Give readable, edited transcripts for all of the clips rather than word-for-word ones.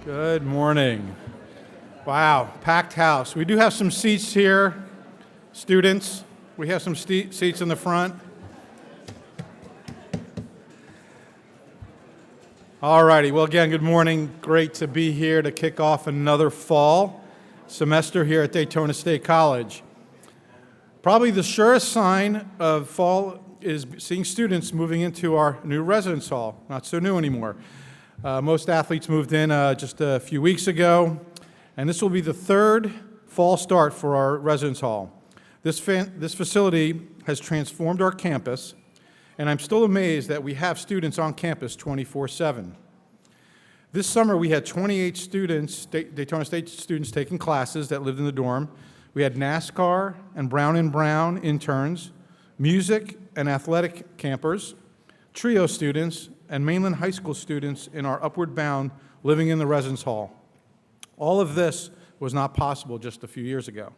Good morning. Wow, packed house. We do have some seats here. Students, we have some seats in the front. All righty, well again, good morning. Great to be here to kick off another fall semester here at Daytona State College. Probably the surest sign of fall is seeing students moving into our new residence hall. Not so new anymore. Most athletes moved in just a few weeks ago, and this will be the third fall start for our residence hall. This facility has transformed our campus, and I'm still amazed that we have students on campus 24/7. This summer we had 28 students, Daytona State students taking classes that lived in the dorm. We had NASCAR and Brown & Brown interns, music and athletic campers, trio students, and mainland high school students in our Upward Bound living in the residence hall. All of this was not possible just a few years ago.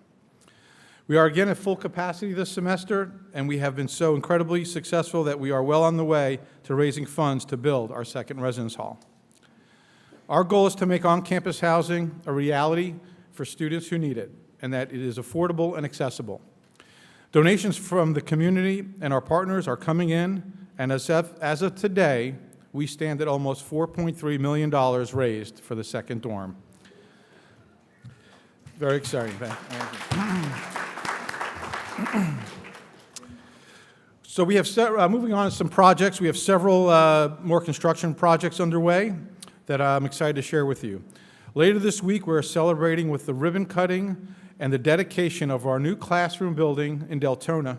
We are again at full capacity this semester, and we have been so incredibly successful that we are well on the way to raising funds to build our second residence hall. Our goal is to make on-campus housing a reality for students who need it, and that it is affordable and accessible. Donations from the community and our partners are coming in, and as of today, we stand at almost $4.3 million raised for the second dorm. Very exciting. So we have, moving on to some projects, we have several more construction projects underway that I'm excited to share with you. Later this week, we're celebrating with the ribbon cutting and the dedication of our new classroom building in Deltona.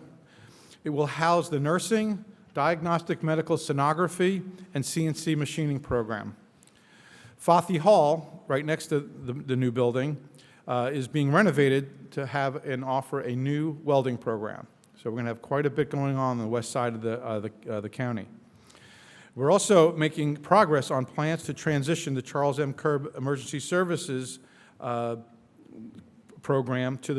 It will house the nursing, diagnostic medical sonography, and CNC machining program. Fathi Hall, right next to the new building, is being renovated to have and offer a new welding program. So we're going to have quite a bit going on the west side of the county. We're also making progress on plans to transition the Charles M. Kerb Emergency Services program to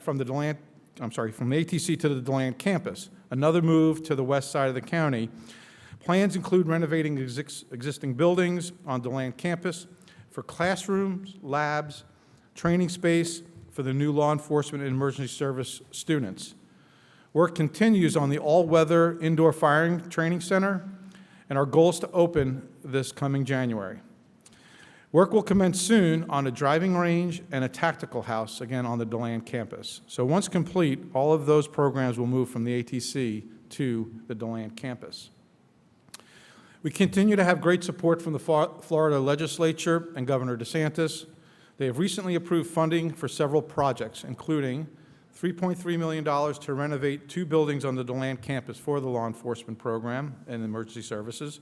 from the ATC to the DeLand campus. Another move to the west side of the county. Plans include renovating existing buildings on DeLand campus for classrooms, labs, training space for the new law enforcement and emergency service students. Work continues on the all-weather indoor firing training center, and our goal is to open this coming January. Work will commence soon on a driving range and a tactical house, again on the DeLand campus. So once complete, all of those programs will move from the ATC to the DeLand campus. We continue to have great support from the Florida legislature and Governor DeSantis. They have recently approved funding for several projects, including $3.3 million to renovate 2 buildings on the DeLand campus for the law enforcement program and emergency services,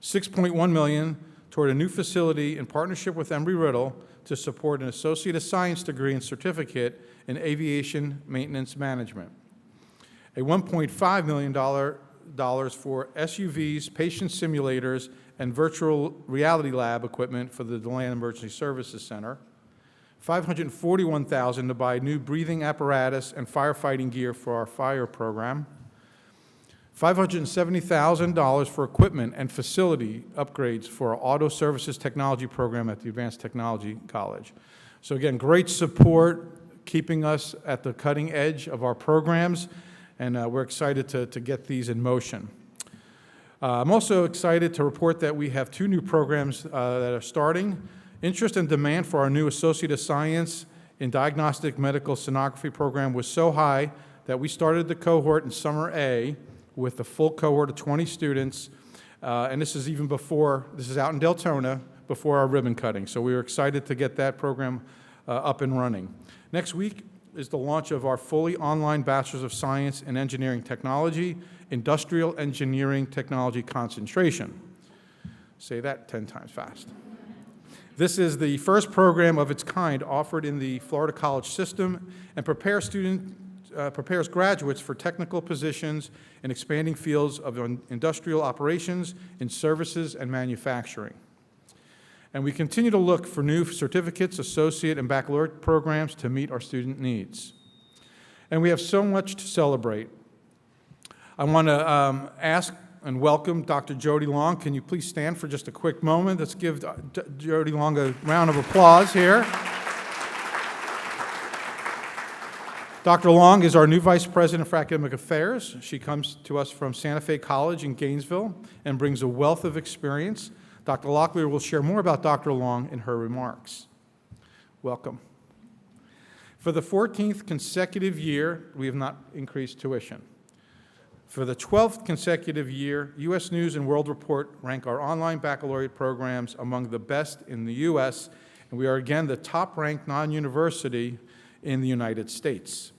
$6.1 million toward a new facility in partnership with Embry-Riddle to support an Associate of Science degree and certificate in aviation maintenance management, a $1.5 million for SUVs, patient simulators, and virtual reality lab equipment for the DeLand Emergency Services Center, $541,000 to buy new breathing apparatus and firefighting gear for our fire program, $570,000 for equipment and facility upgrades for our auto services technology program at the Advanced Technology College. So again, great support, keeping us at the cutting edge of our programs, and we're excited to get these in motion. I'm also excited to report that we have 2 new programs that are starting. Interest and demand for our new Associate of Science in Diagnostic Medical Sonography program was so high that we started the cohort in Summer A with a full cohort of 20 students, and this is even before, this is out in Deltona, before our ribbon cutting. So we were excited to get that program up and running. Next week is the launch of our fully online Bachelor's of Science in Engineering Technology, Industrial Engineering Technology concentration. Say that 10 times fast. This is the first program of its kind offered in the Florida college system and prepares graduates for technical positions in expanding fields of industrial operations, in services, and manufacturing. And we continue to look for new certificates, associate, and baccalaureate programs to meet our student needs. And we have so much to celebrate. I want to ask and welcome Dr. Jody Long. Can you please stand for just a quick moment? Let's give Jody Long a round of applause here. Dr. Long is our new Vice President for Academic Affairs. She comes to us from Santa Fe College in Gainesville and brings a wealth of experience. Dr. Locklear will share more about Dr. Long in her remarks. Welcome. For the 14th consecutive year, we have not increased tuition. For the 12th consecutive year, U.S. News and World Report rank our online baccalaureate programs among the best in the U.S., and we are again the top-ranked non-university in the United States.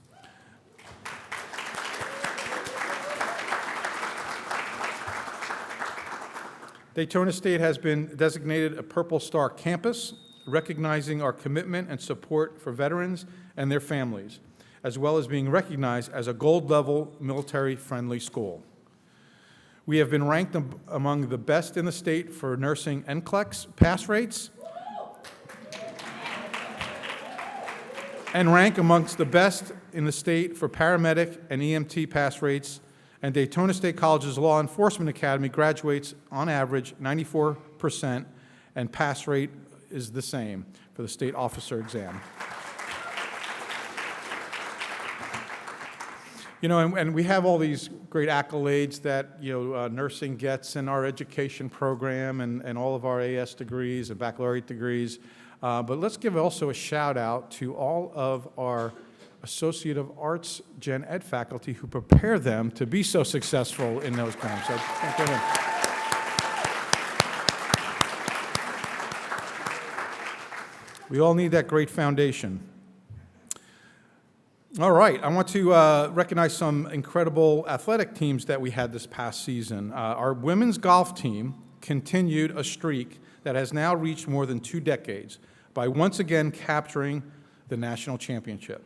Daytona State has been designated a Purple Star campus, recognizing our commitment and support for veterans and their families, as well as being recognized as a gold-level military-friendly school. We have been ranked among the best in the state for nursing NCLEX pass rates and rank amongst the best in the state for paramedic and EMT pass rates, and Daytona State College's Law Enforcement Academy graduates on average 94%, and pass rate is the same for the state officer exam. You know, and we have all these great accolades that, nursing gets in our education program and all of our AS degrees and baccalaureate degrees. But let's give also a shout out to all of our Associate of Arts Gen Ed faculty who prepare them to be so successful in those programs. So thank you. We all need that great foundation. All right, I want to recognize some incredible athletic teams that we had this past season. Our women's golf team continued a streak that has now reached more than 2 decades by once again capturing the national championship.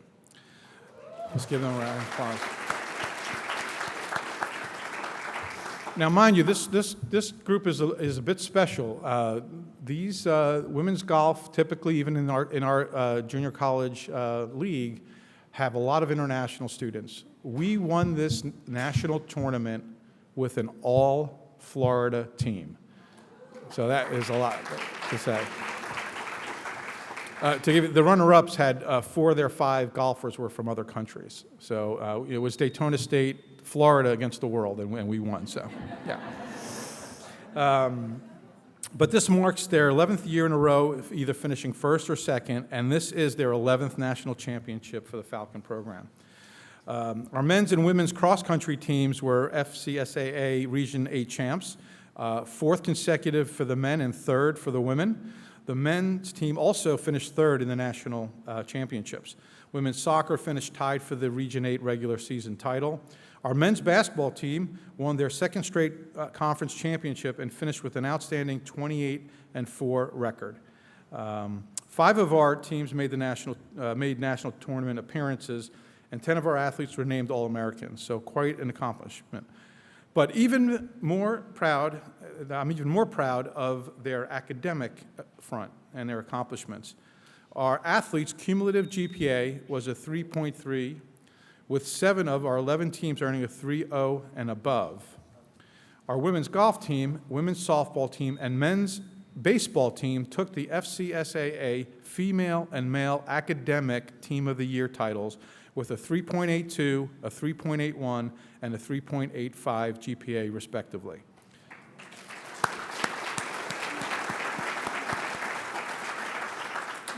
Let's give them a round of applause. Now, mind you, this group is a bit special. These women's golf, typically even in our junior college league, have a lot of international students. We won this national tournament with an all-Florida team. So that is a lot to say. The runner-ups had 4 of their 5 golfers were from other countries. So it was Daytona State, Florida against the world, and we won. So, yeah. But this marks their 11th year in a row, either finishing first or second, and this is their 11th national championship for the Falcon program. Our men's and women's cross-country teams were FCSAA Region 8 champs, 4th consecutive for the men and 3rd for the women. The men's team also finished 3rd in the national championships. Women's soccer finished tied for the Region 8 regular season title. Our men's basketball team won their 2nd straight conference championship and finished with an outstanding 28-4 record. 5 of our teams made national tournament appearances, and 10 of our athletes were named All-Americans, so quite an accomplishment. But I'm even more proud of their academic front and their accomplishments. Our athletes' cumulative GPA was a 3.3, with 7 of our 11 teams earning a 3.0 and above. Our women's golf team, women's softball team, and men's baseball team took the FCSAA Female and Male Academic Team of the Year titles with a 3.82, a 3.81, and a 3.85 GPA, respectively.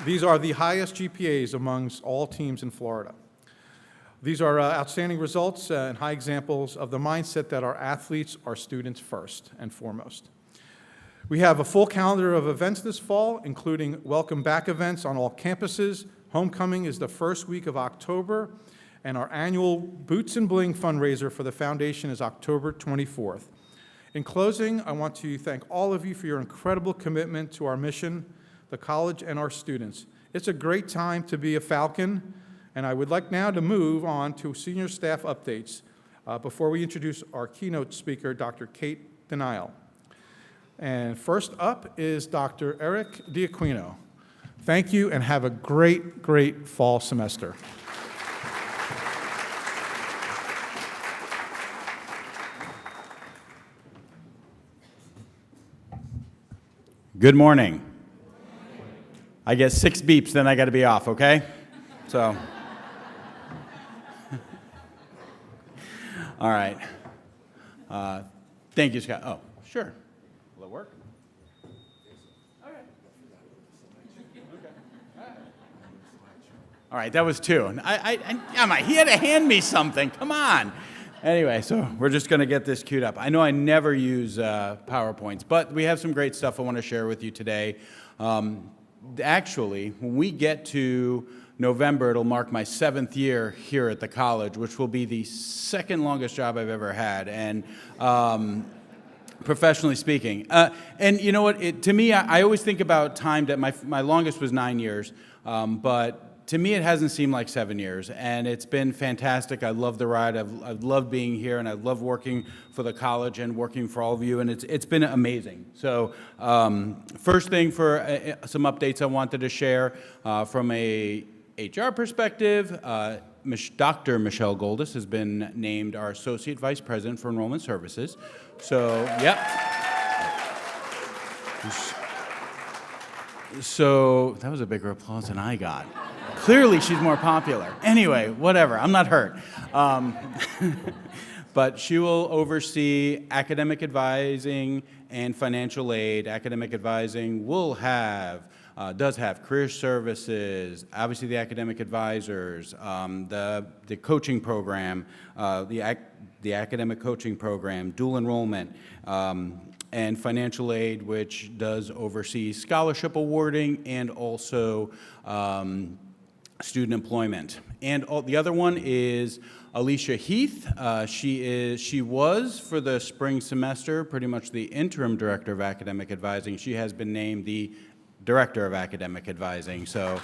These are the highest GPAs amongst all teams in Florida. These are outstanding results and high examples of the mindset that our athletes are students first and foremost. We have a full calendar of events this fall, including welcome back events on all campuses. Homecoming is the first week of October, and our annual Boots and Bling fundraiser for the foundation is October 24th. In closing, I want to thank all of you for your incredible commitment to our mission, the college, and our students. It's a great time to be a Falcon, and I would like now to move on to senior staff updates before we introduce our keynote speaker, Dr. Kate Denial. And first up is Dr. Eric D'Aquino. Thank you, and have a great, great fall semester. Good morning. I get 6 beeps, then I got to be off, okay? So, all right. Thank you, Scott. Oh, sure. Will it work? Okay. All right, that was 2. He had to hand me something. Come on. Anyway, so we're just going to get this queued up. I know I never use PowerPoints, but we have some great stuff I want to share with you today. Actually, when we get to November, it'll mark my 7th year here at the college, which will be the second longest job I've ever had, and professionally speaking. And you know what? To me, I always think about time that my longest was 9 years, but to me, it hasn't seemed like 7 years, and it's been fantastic. I love the ride. I've loved being here, and I love working for the college and working for all of you, and it's been amazing. So first thing for some updates I wanted to share from a HR perspective, Dr. Michelle Goldis has been named our Associate Vice President for Enrollment Services. So, yep. So that was a bigger applause than I got. Clearly, she's more popular. Anyway, whatever. I'm not hurt. But she will oversee academic advising and financial aid. Academic advising does have career services, obviously the academic advisors, the coaching program, the academic coaching program, dual enrollment, and financial aid, which does oversee scholarship awarding and also student employment. And the other one is Alicia Heath. She was, for the spring semester, pretty much the interim director of academic advising. She has been named the director of academic advising. So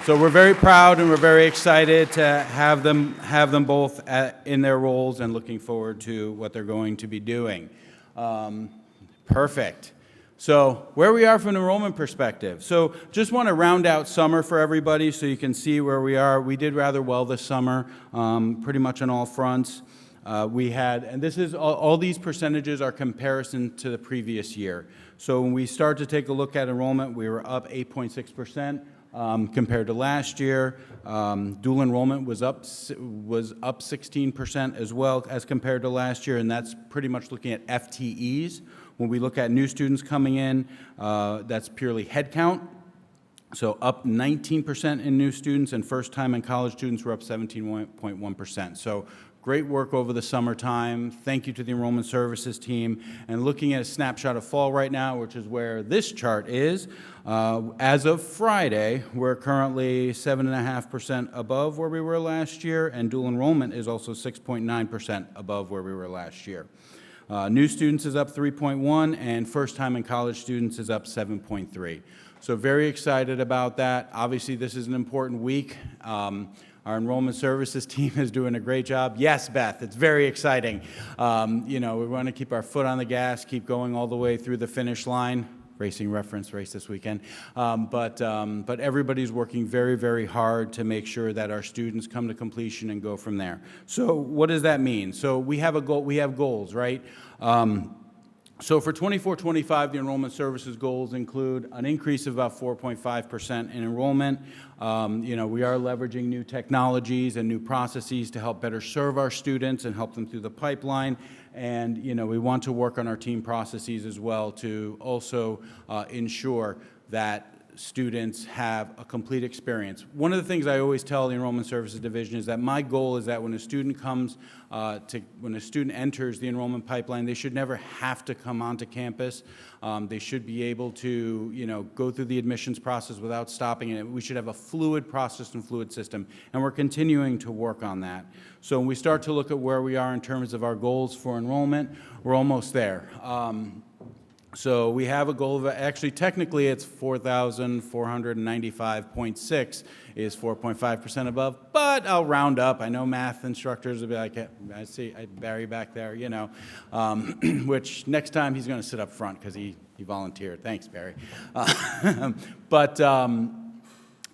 we're very proud and we're very excited to have them both in their roles and looking forward to what they're going to be doing. Perfect. So where we are from an enrollment perspective. So just want to round out summer for everybody so you can see where we are. We did rather well this summer, pretty much on all fronts. We had, and this is, all these percentages are comparison to the previous year. So when we start to take a look at enrollment, we were up 8.6% compared to last year. Dual enrollment was up 16% as well as compared to last year, and that's pretty much looking at FTEs. When we look at new students coming in, that's purely head count. So up 19% in new students, and first-time in college students were up 17.1%. So great work over the summertime. Thank you to the Enrollment Services team. And looking at a snapshot of fall right now, which is where this chart is, as of Friday, we're currently 7.5% above where we were last year, and dual enrollment is also 6.9% above where we were last year. New students is up 3.1, and first-time in college students is up 7.3. So very excited about that. Obviously, this is an important week. Our enrollment services team is doing a great job. Yes, Beth, it's very exciting. We want to keep our foot on the gas, keep going all the way through the finish line. Racing reference race this weekend. But everybody's working very, very hard to make sure that our students come to completion and go from there. So what does that mean? So we have a goal. We have goals, right? So for 24-25, the enrollment services goals include an increase of about 4.5% in enrollment. We are leveraging new technologies and new processes to help better serve our students and help them through the pipeline. And, we want to work on our team processes as well to also ensure that students have a complete experience. One of the things I always tell the Enrollment Services Division is that my goal is that when a student enters the enrollment pipeline, they should never have to come onto campus. They should be able to, go through the admissions process without stopping it. We should have a fluid process and fluid system, and we're continuing to work on that. So when we start to look at where we are in terms of our goals for enrollment, we're almost there. So we have a goal of, actually technically it's 4,495.6 is 4.5% above, but I'll round up. I know math instructors will be like, I see Barry back there, which next time he's going to sit up front because he volunteered. Thanks, Barry.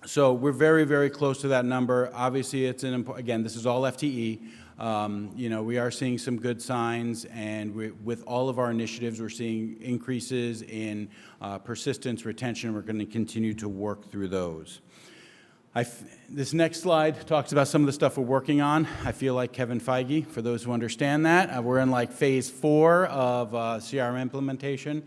So we're very, very close to that number. Obviously, again, this is all FTE. We are seeing some good signs, and with all of our initiatives, we're seeing increases in persistence, retention. We're going to continue to work through those. This next slide talks about some of the stuff we're working on. I feel like Kevin Feige, for those who understand that. We're in like phase 4 of CRM implementation.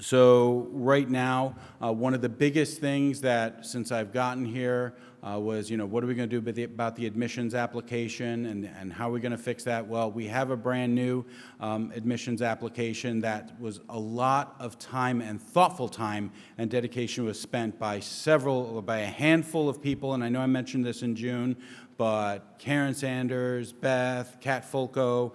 So right now, one of the biggest things that, since I've gotten here, was, what are we going to do about the admissions application, and how are we going to fix that? Well, we have a brand new admissions application that was a lot of time and thoughtful time and dedication was spent by a handful of people, and I know I mentioned this in June, but Karen Sanders, Beth, Kat Fulco,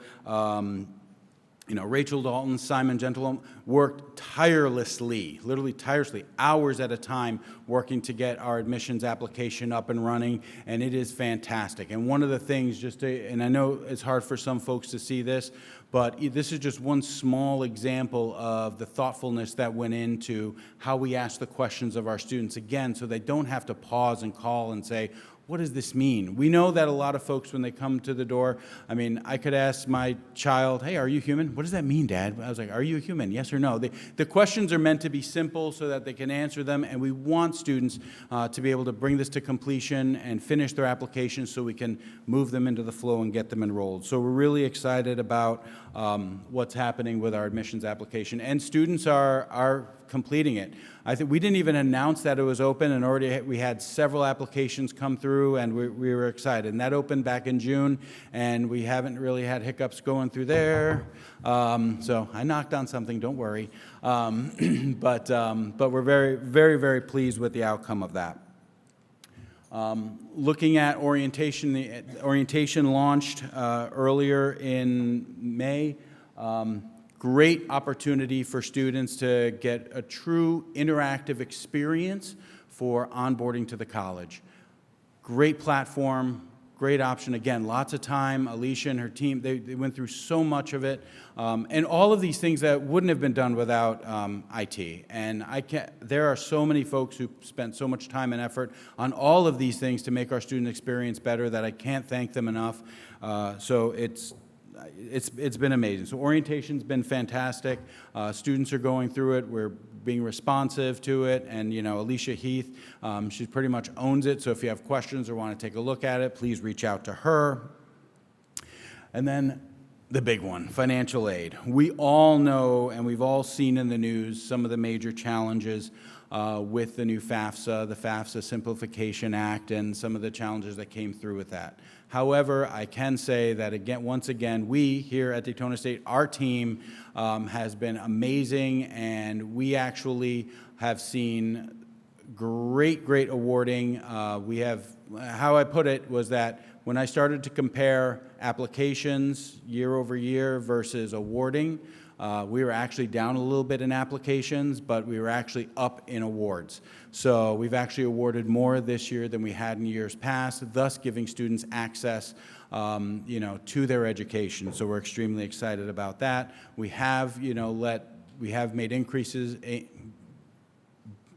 Rachel Dalton, Simon Gentleman worked tirelessly, literally tirelessly, hours at a time working to get our admissions application up and running, and it is fantastic. And one of the things, and I know it's hard for some folks to see this, but this is just one small example of the thoughtfulness that went into how we ask the questions of our students, again, so they don't have to pause and call and say, what does this mean? We know that a lot of folks, when they come to the door, I could ask my child, hey, are you human? What does that mean, Dad? I was like, are you a human? Yes or no? The questions are meant to be simple so that they can answer them, and we want students to be able to bring this to completion and finish their application so we can move them into the flow and get them enrolled. So we're really excited about what's happening with our admissions application, and students are completing it. I think we didn't even announce that it was open, and already we had several applications come through, and we were excited. And that opened back in June, and we haven't really had hiccups going through there. So I knocked on something, don't worry. But we're very, very, very pleased with the outcome of that. Looking at orientation, the orientation launched earlier in May. Great opportunity for students to get a true interactive experience for onboarding to the college. Great platform, great option. Again, lots of time. Alicia and her team, they went through so much of it. And all of these things that wouldn't have been done without IT. And there are so many folks who spent so much time and effort on all of these things to make our student experience better that I can't thank them enough. So it's been amazing. So orientation's been fantastic. Students are going through it. We're being responsive to it. And, Alicia Heath, she pretty much owns it. So if you have questions or want to take a look at it, please reach out to her. And then the big one, financial aid. We all know, and we've all seen in the news, some of the major challenges with the new FAFSA, the FAFSA Simplification Act, and some of the challenges that came through with that. However, I can say that, once again, we here at Daytona State, our team has been amazing, and we actually have seen great awarding. How I put it was that when I started to compare applications year over year versus awarding, we were actually down a little bit in applications, but we were actually up in awards. So we've actually awarded more this year than we had in years past, thus giving students access to their education. So we're extremely excited about that. We have, made increases.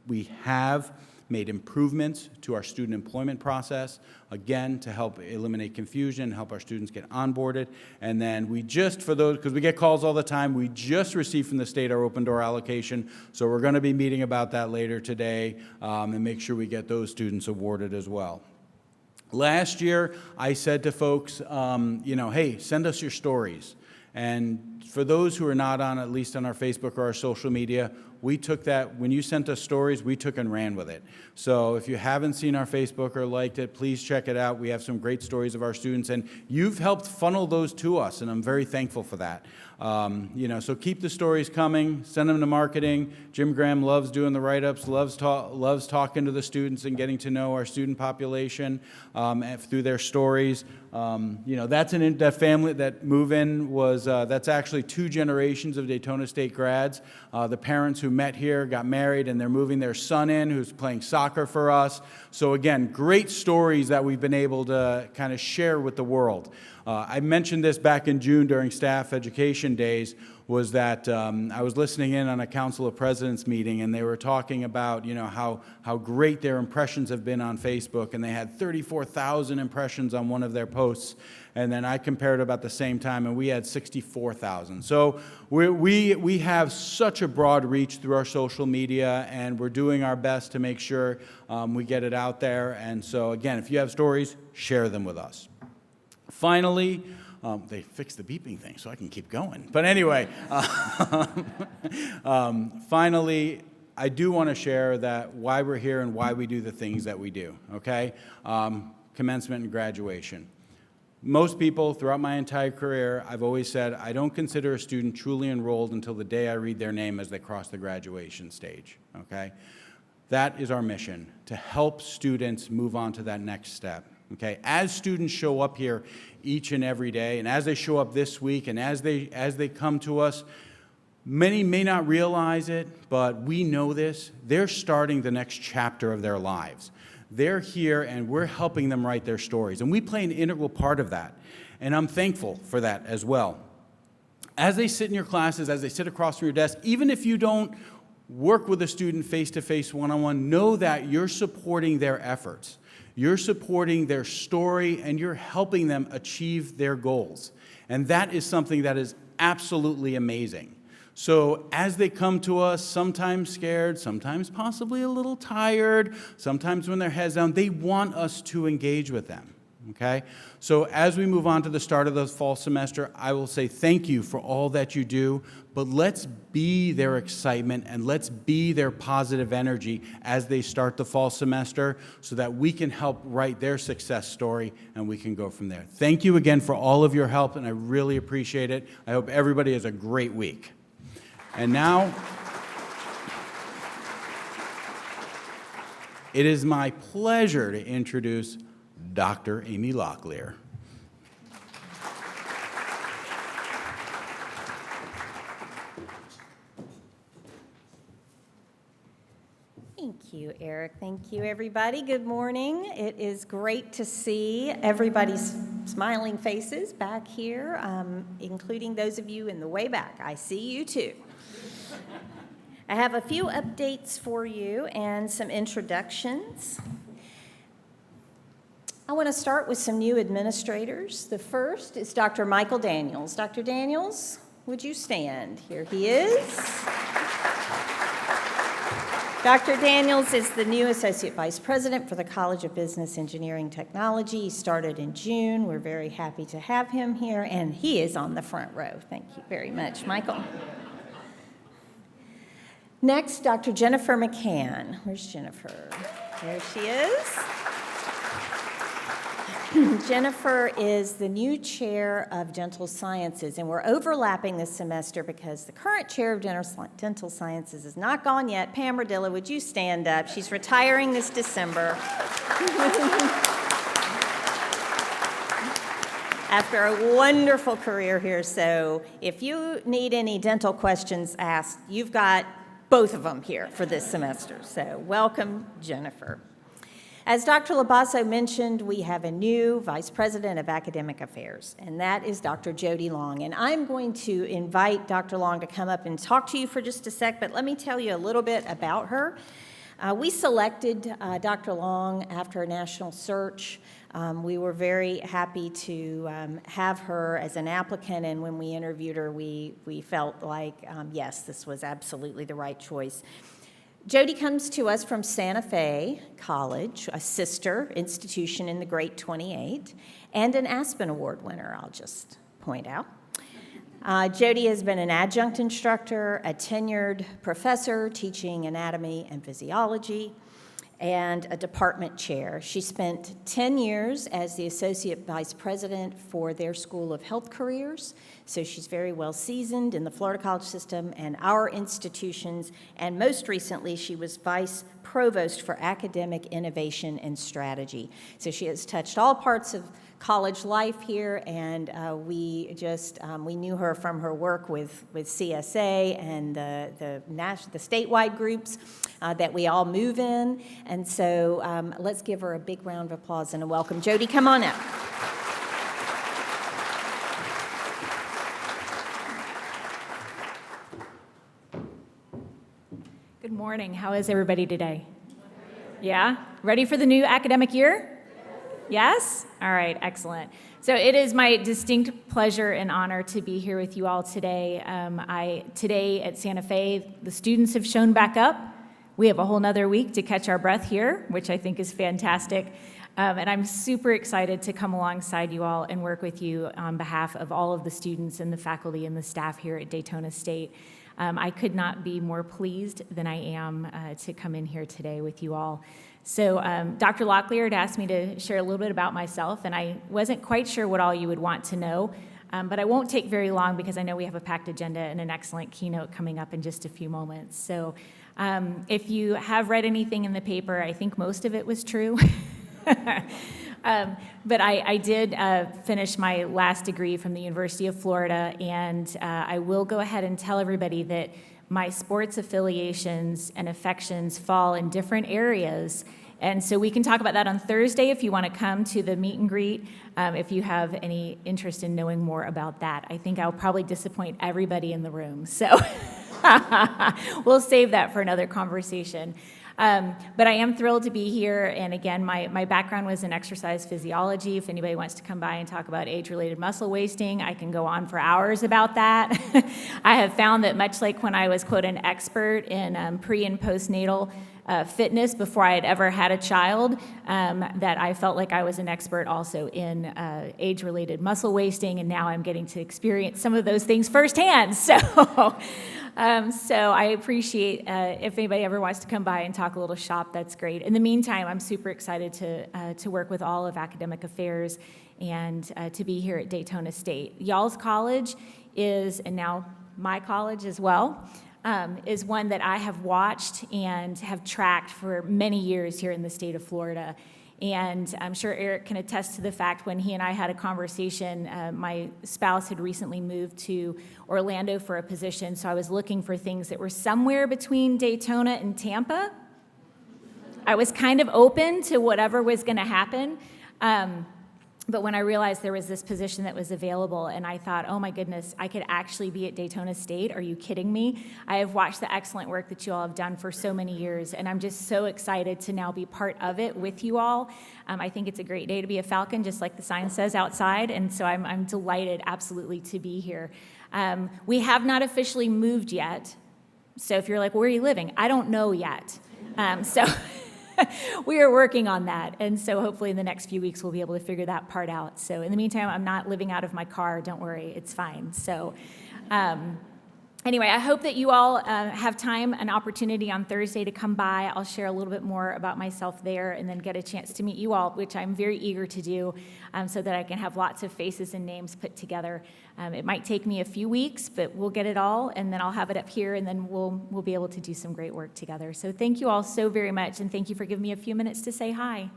We have made improvements to our student employment process, again, to help eliminate confusion, help our students get onboarded. And then we just, for those, because we get calls all the time, we just received from the state our open door allocation. So we're going to be meeting about that later today and make sure we get those students awarded as well. Last year, I said to folks, hey, send us your stories. And for those who are not on, at least on our Facebook or our social media, we took that, when you sent us stories, we took and ran with it. So if you haven't seen our Facebook or liked it, please check it out. We have some great stories of our students, and you've helped funnel those to us, and I'm very thankful for that. So keep the stories coming, send them to marketing. Jim Graham loves doing the write-ups, loves talking to the students and getting to know our student population through their stories. That family, that move-in was, that's actually 2 generations of Daytona State grads. The parents who met here got married, and they're moving their son in, who's playing soccer for us. So again, great stories that we've been able to kind of share with the world. I mentioned this back in June during staff education days, was that I was listening in on a Council of Presidents meeting, and they were talking about, how great their impressions have been on Facebook, and they had 34,000 impressions on one of their posts, and then I compared about the same time, and we had 64,000. So we have such a broad reach through our social media, and we're doing our best to make sure we get it out there. And so again, if you have stories, share them with us. Finally, they fixed the beeping thing so I can keep going. But anyway, finally, I do want to share that why we're here and why we do the things that we do, okay? Commencement and graduation. Most people throughout my entire career, I've always said, I don't consider a student truly enrolled until the day I read their name as they cross the graduation stage, okay? That is our mission, to help students move on to that next step. Okay, as students show up here each and every day, and as they show up this week, and as they come to us, many may not realize it, but we know this. They're starting the next chapter of their lives. They're here, and we're helping them write their stories, and we play an integral part of that, and I'm thankful for that as well. As they sit in your classes, as they sit across from your desk, even if you don't work with a student face-to-face, one-on-one, know that you're supporting their efforts. You're supporting their story, and you're helping them achieve their goals. And that is something that is absolutely amazing. So as they come to us, sometimes scared, sometimes possibly a little tired, sometimes when their head's down, they want us to engage with them. Okay? So as we move on to the start of the fall semester, I will say thank you for all that you do, but let's be their excitement and let's be their positive energy as they start the fall semester so that we can help write their success story and we can go from there. Thank you again for all of your help, and I really appreciate it. I hope everybody has a great week. And now, it is my pleasure to introduce Dr. Amy Locklear. Thank you, Eric. Thank you, everybody. Good morning. It is great to see everybody's smiling faces back here, including those of you in the way back. I see you too. I have a few updates for you and some introductions. I want to start with some new administrators. The first is Dr. Michael Daniels. Dr. Daniels, would you stand? Here he is. Dr. Daniels is the new Associate Vice President for the College of Business Engineering Technology. He started in June. We're very happy to have him here, and he is on the front row. Thank you very much, Michael. Next, Dr. Jennifer McCann. Where's Jennifer? There she is. Jennifer is the new chair of dental sciences, and we're overlapping this semester because the current chair of dental sciences is not gone yet. Pam Rodilla, would you stand up? She's retiring this December. After a wonderful career here, so if you need any dental questions asked, you've got both of them here for this semester. So welcome, Jennifer. As Dr. Labasso mentioned, we have a new Vice President of Academic Affairs, and that is Dr. Jody Long. And I'm going to invite Dr. Long to come up and talk to you for just a sec, but let me tell you a little bit about her. We selected Dr. Long after a national search. We were very happy to have her as an applicant, and when we interviewed her, we felt like, yes, this was absolutely the right choice. Jody comes to us from Santa Fe College, a sister institution in the Great 28, and an Aspen Award winner, I'll just point out. Jody has been an adjunct instructor, a tenured professor teaching anatomy and physiology, and a department chair. She spent 10 years as the associate vice president for their School of Health Careers, so she's very well seasoned in the Florida college system and our institutions, and most recently she was vice provost for academic innovation and strategy. So she has touched all parts of college life here, and we knew her from her work with CSA and the statewide groups that we all move in. And so let's give her a big round of applause and a welcome. Jody, come on up. Good morning. How is everybody today? Yeah? Ready for the new academic year? Yes? All right, excellent. So it is my distinct pleasure and honor to be here with you all today. Today at Santa Fe, the students have shown back up. We have a whole nother week to catch our breath here, which I think is fantastic. And I'm super excited to come alongside you all and work with you on behalf of all of the students and the faculty and the staff here at Daytona State. I could not be more pleased than I am to come in here today with you all. So Dr. Locklear had asked me to share a little bit about myself, and I wasn't quite sure what all you would want to know, but I won't take very long because I know we have a packed agenda and an excellent keynote coming up in just a few moments. So if you have read anything in the paper, I think most of it was true. But I did finish my last degree from the University of Florida, and I will go ahead and tell everybody that my sports affiliations and affections fall in different areas. And so we can talk about that on Thursday if you want to come to the meet and greet, if you have any interest in knowing more about that. I think I'll probably disappoint everybody in the room. So we'll save that for another conversation. But I am thrilled to be here, and again, my background was in exercise physiology. If anybody wants to come by and talk about age-related muscle wasting, I can go on for hours about that. I have found that much like when I was, quote, an expert in pre- and postnatal fitness before I had ever had a child, that I felt like I was an expert also in age-related muscle wasting, and now I'm getting to experience some of those things firsthand. So I appreciate if anybody ever wants to come by and talk a little shop, that's great. In the meantime, I'm super excited to work with all of academic affairs and to be here at Daytona State. Y'all's college is, and now my college as well, is one that I have watched and have tracked for many years here in the state of Florida. And I'm sure Eric can attest to the fact when he and I had a conversation, my spouse had recently moved to Orlando for a position, so I was looking for things that were somewhere between Daytona and Tampa. I was kind of open to whatever was going to happen. But when I realized there was this position that was available, and I thought, oh my goodness, I could actually be at Daytona State. Are you kidding me? I have watched the excellent work that you all have done for so many years, and I'm just so excited to now be part of it with you all. I think it's a great day to be a Falcon, just like the sign says outside, and so I'm delighted absolutely to be here. We have not officially moved yet, so if you're like, where are you living? I don't know yet. We are working on that, and so hopefully in the next few weeks we'll be able to figure that part out. So in the meantime, I'm not living out of my car. Don't worry, it's fine. So anyway, I hope that you all have time and opportunity on Thursday to come by. I'll share a little bit more about myself there and then get a chance to meet you all, which I'm very eager to do so that I can have lots of faces and names put together. It might take me a few weeks, but we'll get it all, and then I'll have it up here, and then we'll be able to do some great work together. So thank you all so very much, and thank you for giving me a few minutes to say hi.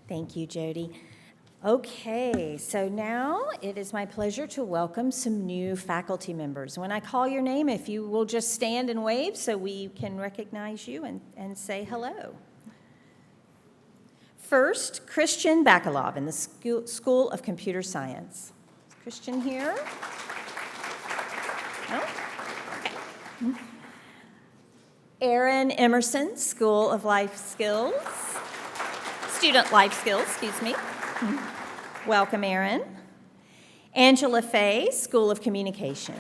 Thank you, Jody. Okay, so now it is my pleasure to welcome some new faculty members. When I call your name, if you will just stand and wave so we can recognize you and say hello. First, Christian Bakalov in the School of Computer Science. Is Christian here? No? Okay. Aaron Emerson, School of Life Skills. Student Life Skills, excuse me. Welcome, Aaron. Angela Fay, School of Communication.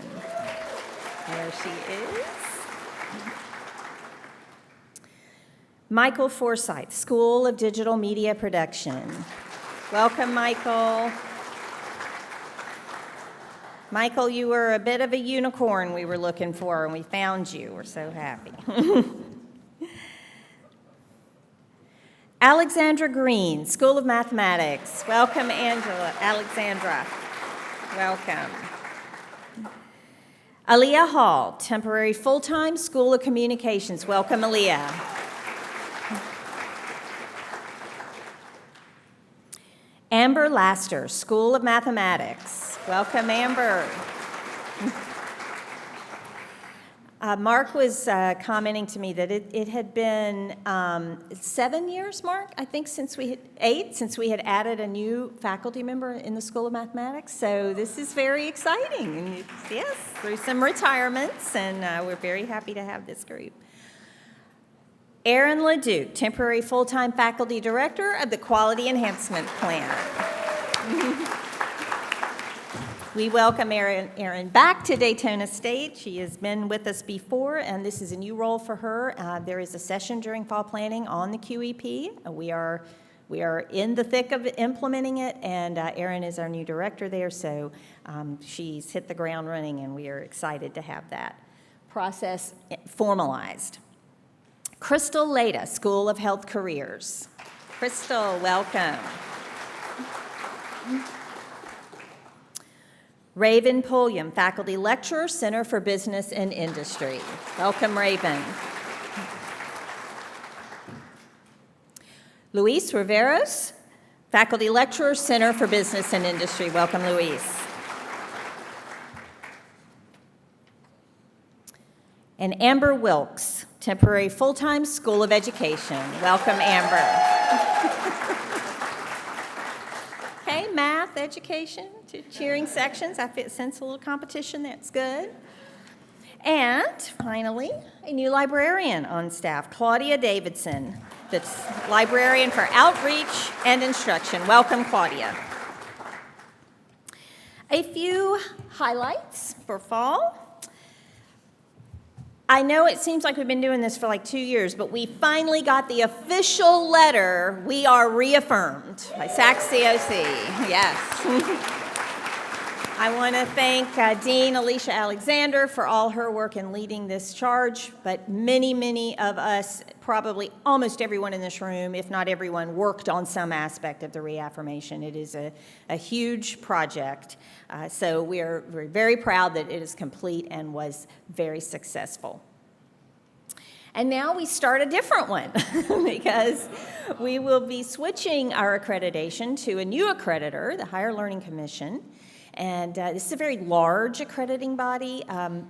There she is. Michael Forsyth, School of Digital Media Production. Welcome, Michael. Michael, you were a bit of a unicorn we were looking for, and we found you. We're so happy. Alexandra Green, School of Mathematics. Welcome, Alexandra. Welcome. Aaliyah Hall, Temporary Full-Time School of Communications. Welcome, Aaliyah. Amber Laster, School of Mathematics. Welcome, Amber. Mark was commenting to me that it had been 7 years, Mark, I think, since we had added a new faculty member in the School of Mathematics. So this is very exciting. And yes, through some retirements, and we're very happy to have this group. Aaron LeDuc, temporary full-time faculty director of the Quality Enhancement Plan. We welcome Erin back to Daytona State. She has been with us before, and this is a new role for her. There is a session during fall planning on the QEP. We are in the thick of implementing it, and Erin is our new director there, so she's hit the ground running, and we are excited to have that process formalized. Crystal Leda, School of Health Careers. Crystal, welcome. Raven Pulliam, Faculty Lecturer, Center for Business and Industry. Welcome, Raven. Luis Riveros, Faculty Lecturer, Center for Business and Industry. Welcome, Luis. And Amber Wilkes, Temporary Full-Time School of Education. Welcome, Amber. Okay, math, education, cheering sections. I sense a little competition. That's good. And finally, a new librarian on staff, Claudia Davidson, that's librarian for outreach and instruction. Welcome, Claudia. A few highlights for fall. I know it seems like we've been doing this for like 2 years, but we finally got the official letter, "We are reaffirmed," by SAC-COC. Yes. I want to thank Dean Alicia Alexander for all her work in leading this charge, but many of us, probably almost everyone in this room, if not everyone, worked on some aspect of the reaffirmation. It is a huge project, so we're very proud that it is complete and was very successful. And now we start a different one because we will be switching our accreditation to a new accreditor, the Higher Learning Commission. And this is a very large accrediting body,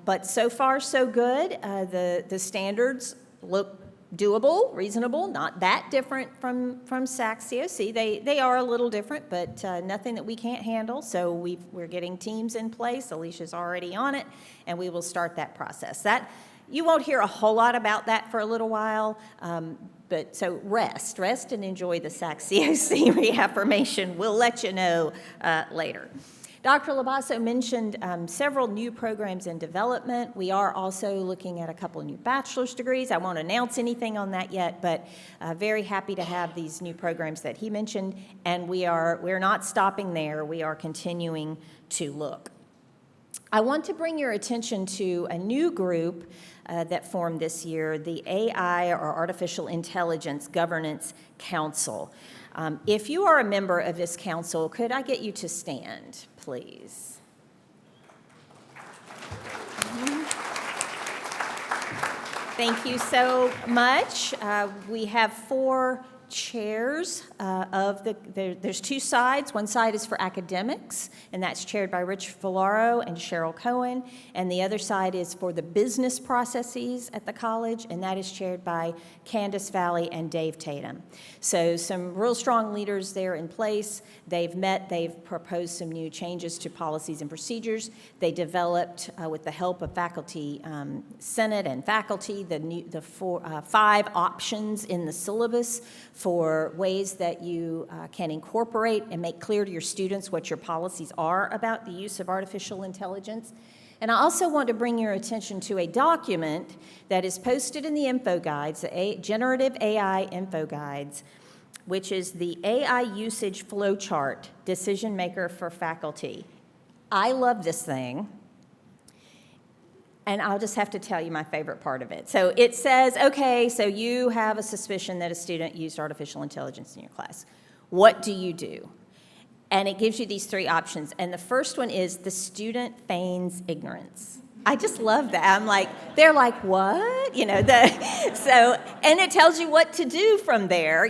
but so far so good. The standards look doable, reasonable, not that different from SAC-COC. They are a little different, but nothing that we can't handle. So we're getting teams in place. Alicia's already on it, and we will start that process. You won't hear a whole lot about that for a little while, but so rest and enjoy the SAC-COC reaffirmation. We'll let you know later. Dr. Labasso mentioned several new programs in development. We are also looking at a couple of new bachelor's degrees. I won't announce anything on that yet, but very happy to have these new programs that he mentioned, and we're not stopping there. We are continuing to look. I want to bring your attention to a new group that formed this year, the AI, or Artificial Intelligence Governance Council. If you are a member of this council, could I get you to stand, please? Thank you so much. We have 4 chairs there's 2 sides. One side is for academics, and that's chaired by Rich Villaro and Cheryl Cohen, and the other side is for the business processes at the college, and that is chaired by Candace Valley and Dave Tatum. So some real strong leaders there in place. They've proposed some new changes to policies and procedures. They developed, with the help of faculty senate and faculty, the 5 options in the syllabus for ways that you can incorporate and make clear to your students what your policies are about the use of artificial intelligence. And I also want to bring your attention to a document that is posted in the info guides, the Generative AI info guides, which is the AI usage flowchart, decision maker for faculty. I love this thing. And I'll just have to tell you my favorite part of it. So it says, okay, so you have a suspicion that a student used artificial intelligence in your class. What do you do? And it gives you these 3 options. And the first one is the student feigns ignorance. I just love that. I'm like, they're like, what? And it tells you what to do from there,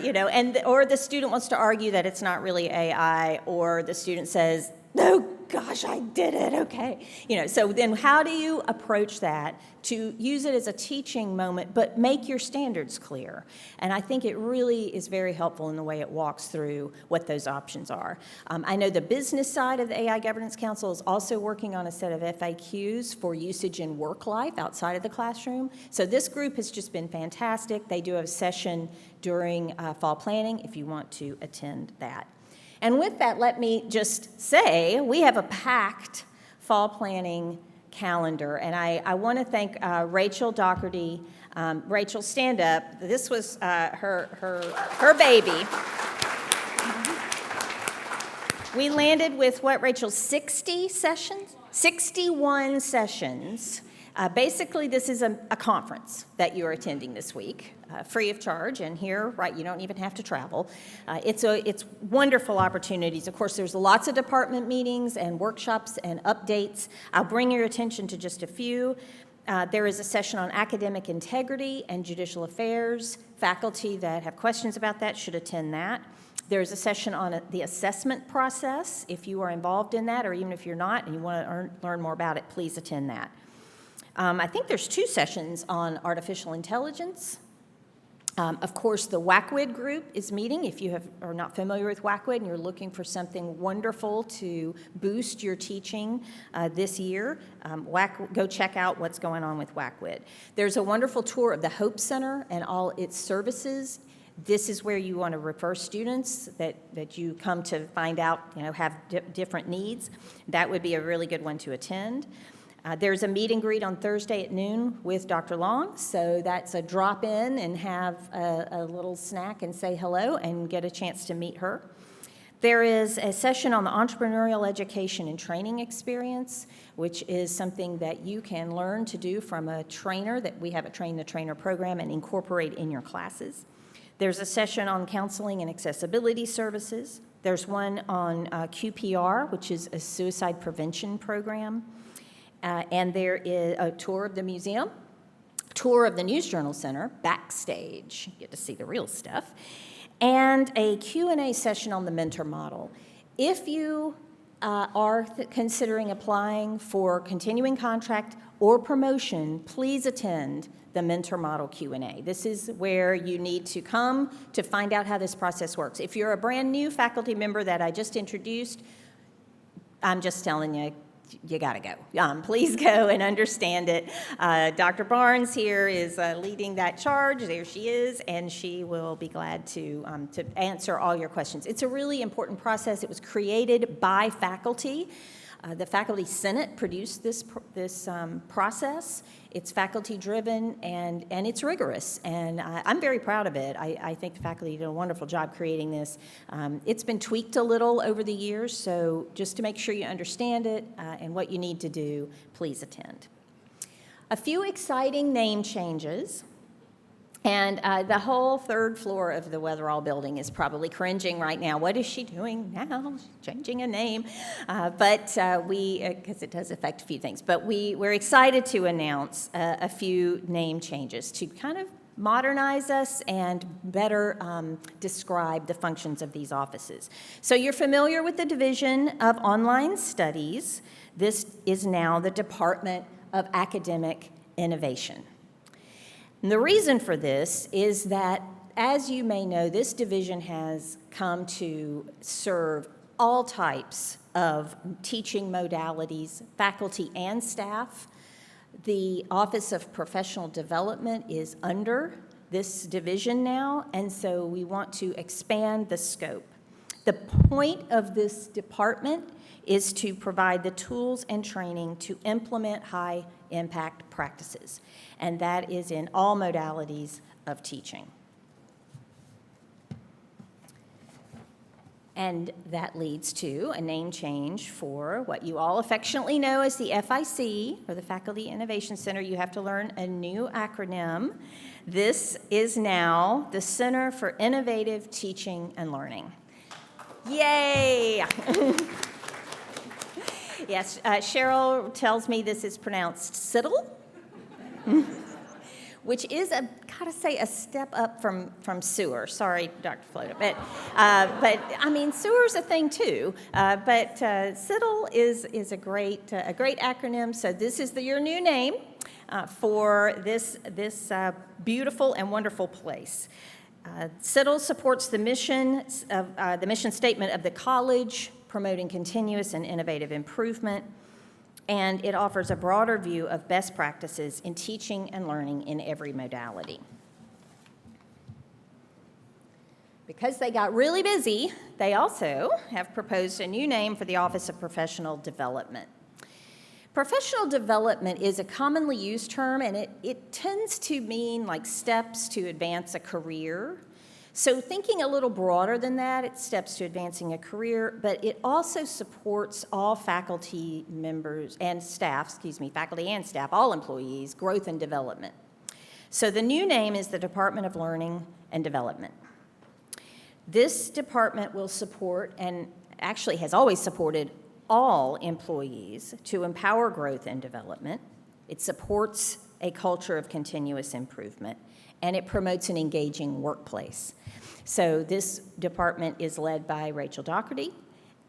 or the student wants to argue that it's not really AI, or the student says, no, gosh, I did it, okay. So then how do you approach that to use it as a teaching moment, but make your standards clear? And I think it really is very helpful in the way it walks through what those options are. I know the business side of the AI Governance Council is also working on a set of FAQs for usage in work life outside of the classroom. So this group has just been fantastic. They do have a session during fall planning if you want to attend that. And with that, let me just say we have a packed fall planning calendar, and I want to thank Rachel Doherty. Rachel, stand up. This was her baby. We landed with what, Rachel, 60 sessions? 61 sessions. Basically, this is a conference that you're attending this week, free of charge, and here, right, you don't even have to travel. It's wonderful opportunities. Of course, there's lots of department meetings and workshops and updates. I'll bring your attention to just a few. There is a session on academic integrity and judicial affairs. Faculty that have questions about that should attend that. There's a session on the assessment process. If you are involved in that, or even if you're not and you want to learn more about it, please attend that. I think there's 2 sessions on artificial intelligence. Of course, the WACWID group is meeting. If you are not familiar with WACWID and you're looking for something wonderful to boost your teaching this year, go check out what's going on with WACWID. There's a wonderful tour of the Hope Center and all its services. This is where you want to refer students that you come to find out, have different needs. That would be a really good one to attend. There's a meet and greet on Thursday at noon with Dr. Long, so that's a drop in and have a little snack and say hello and get a chance to meet her. There is a session on the entrepreneurial education and training experience, which is something that you can learn to do from a trainer that we have a Train the Trainer program and incorporate in your classes. There's a session on counseling and accessibility services. There's one on QPR, which is a suicide prevention program. And there is a tour of the museum, tour of the News Journal Center, backstage, you get to see the real stuff, and a Q&A session on the mentor model. If you are considering applying for continuing contract or promotion, please attend the mentor model Q&A. This is where you need to come to find out how this process works. If you're a brand new faculty member that I just introduced, I'm just telling you, you got to go. Please go and understand it. Dr. Barnes here is leading that charge. There she is, and she will be glad to answer all your questions. It's a really important process. It was created by faculty. The Faculty Senate produced this process. It's faculty-driven, and it's rigorous, and I'm very proud of it. I think the faculty did a wonderful job creating this. It's been tweaked a little over the years, so just to make sure you understand it and what you need to do, please attend. A few exciting name changes. And the whole 3rd floor of the Weatherall building is probably cringing right now. What is she doing now? She's changing a name. Because it does affect a few things. But we're excited to announce a few name changes to kind of modernize us and better describe the functions of these offices. So you're familiar with the Division of Online Studies. This is now the Department of Academic Innovation. And the reason for this is that, as you may know, this division has come to serve all types of teaching modalities, faculty and staff. The Office of Professional Development is under this division now, and so we want to expand the scope. The point of this department is to provide the tools and training to implement high-impact practices, and that is in all modalities of teaching. And that leads to a name change for what you all affectionately know as the FIC, or the Faculty Innovation Center. You have to learn a new acronym. This is now the Center for Innovative Teaching and Learning. Yay! Yes, Cheryl tells me this is pronounced CITL. which is, gotta say, a step up from sewer. Sorry, Dr. Floda, but I mean, sewer's a thing too. But CITL is a great acronym. So this is your new name for this beautiful and wonderful place. CITL supports the mission statement of the college, promoting continuous and innovative improvement, and it offers a broader view of best practices in teaching and learning in every modality. Because they got really busy, they also have proposed a new name for the Office of Professional Development. Professional development is a commonly used term, and it tends to mean like steps to advance a career. So thinking a little broader than that, it's steps to advancing a career, but it also supports all faculty members and staff, faculty and staff, all employees, growth and development. So the new name is the Department of Learning and Development. This department will support, and actually has always supported, all employees to empower growth and development. It supports a culture of continuous improvement, and it promotes an engaging workplace. So this department is led by Rachel Doherty,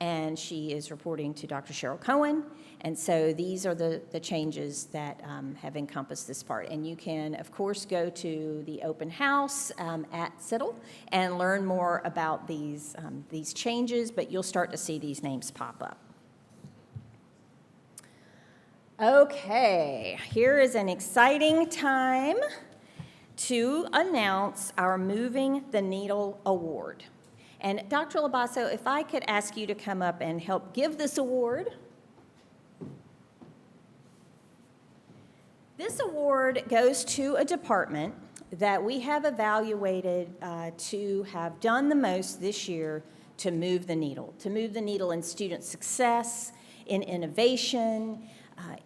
and she is reporting to Dr. Cheryl Cohen. And so these are the changes that have encompassed this part. And you can, of course, go to the open house at CITL and learn more about these changes, but you'll start to see these names pop up. Okay, here is an exciting time to announce our Moving the Needle Award. And Dr. Labasso, if I could ask you to come up and help give this award. This award goes to a department that we have evaluated to have done the most this year to move the needle in student success, in innovation,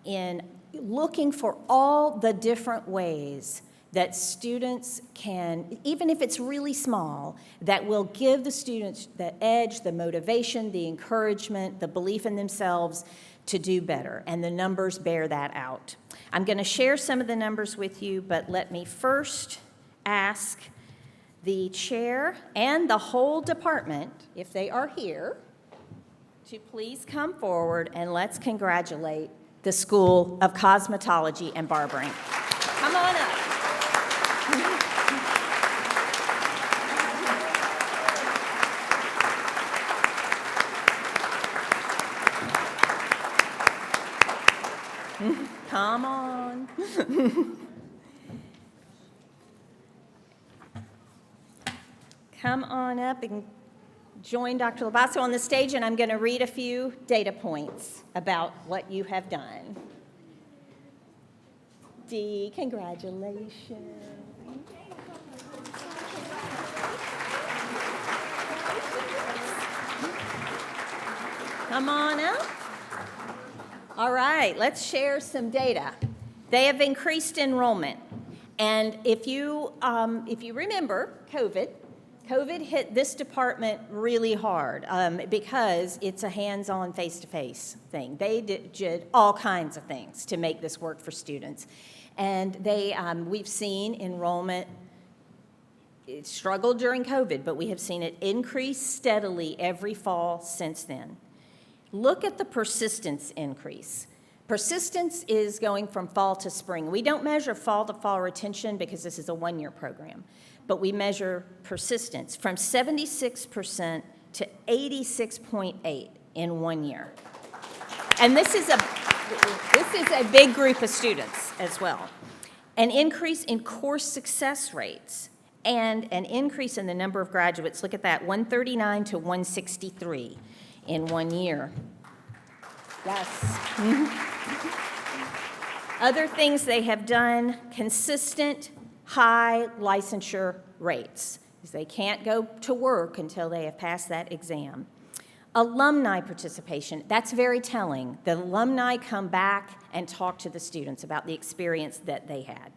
in looking for all the different ways that students can, even if it's really small, that will give the students the edge, the motivation, the encouragement, the belief in themselves to do better. And the numbers bear that out. I'm going to share some of the numbers with you, but let me first ask the chair and the whole department, if they are here, to please come forward and let's congratulate the School of Cosmetology and Barbering. Come on up. Come on. Come on up and join Dr. Labasso on the stage, and I'm going to read a few data points about what you have done. Dee, congratulations. Come on up. All right, let's share some data. They have increased enrollment. And if you remember COVID hit this department really hard because it's a hands-on, face-to-face thing. They did all kinds of things to make this work for students. And we've seen enrollment, it struggled during COVID, but we have seen it increase steadily every fall since then. Look at the persistence increase. Persistence is going from fall to spring. We don't measure fall to fall retention because this is a one-year program, but we measure persistence from 76% to 86.8 in 1 year. And this is a big group of students as well. An increase in course success rates and an increase in the number of graduates. Look at that, 139 to 163 in 1 year. Yes. Other things they have done, consistent high licensure rates, because they can't go to work until they have passed that exam. Alumni participation, that's very telling. The alumni come back and talk to the students about the experience that they had.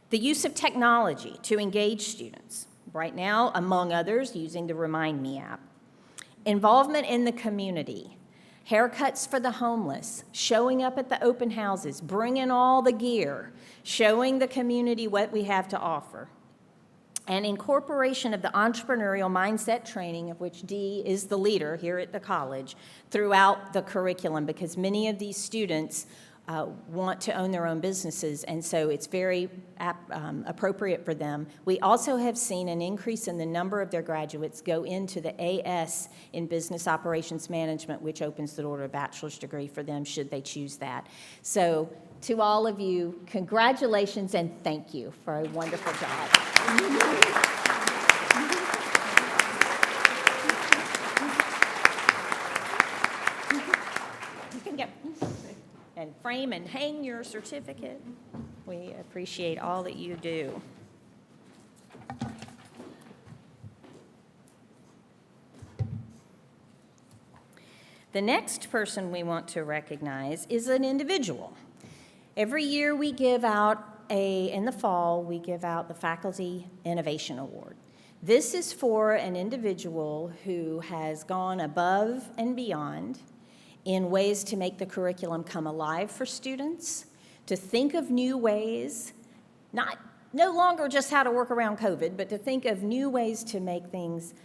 The use of technology to engage students, right now, among others, using the Remind Me app. Involvement in the community. haircuts for the homeless, showing up at the open houses, bringing all the gear, showing the community what we have to offer. And incorporation of the entrepreneurial mindset training, of which Dee is the leader here at the college, throughout the curriculum, because many of these students want to own their own businesses, and so it's very appropriate for them. We also have seen an increase in the number of their graduates go into the AS in Business Operations Management, which opens the door to a bachelor's degree for them should they choose that. So to all of you, congratulations and thank you for a wonderful job. You can get and frame and hang your certificate. We appreciate all that you do. The next person we want to recognize is an individual. Every year we give out in the fall, we give out the Faculty Innovation Award. This is for an individual who has gone above and beyond in ways to make the curriculum come alive for students, to think of new ways, no longer just how to work around COVID, but to think of new ways to make things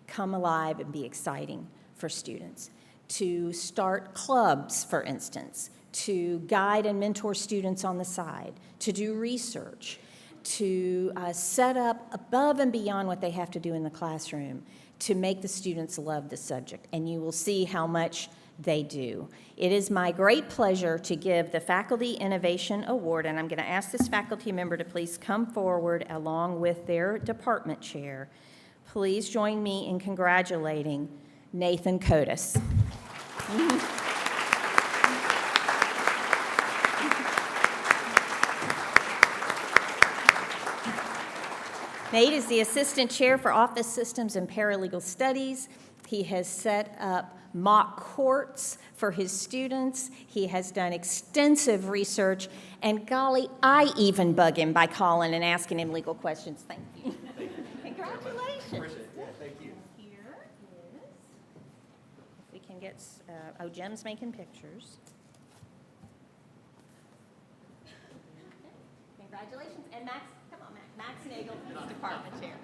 come alive and be exciting for students, to start clubs, for instance, to guide and mentor students on the side, to do research, to set up above and beyond what they have to do in the classroom to make the students love the subject, and you will see how much they do. It is my great pleasure to give the Faculty Innovation Award, and I'm going to ask this faculty member to please come forward along with their department chair. Please join me in congratulating Nathan Kotis. Nate is the Assistant Chair for Office Systems and Paralegal Studies. He has set up mock courts for his students. He has done extensive research, and golly, I even bug him by calling and asking him legal questions. Thank you. Congratulations. Yeah, thank you. Here is, if we can get, Jem's making pictures. Congratulations, and Max, come on, Max Nagel, who's department chair.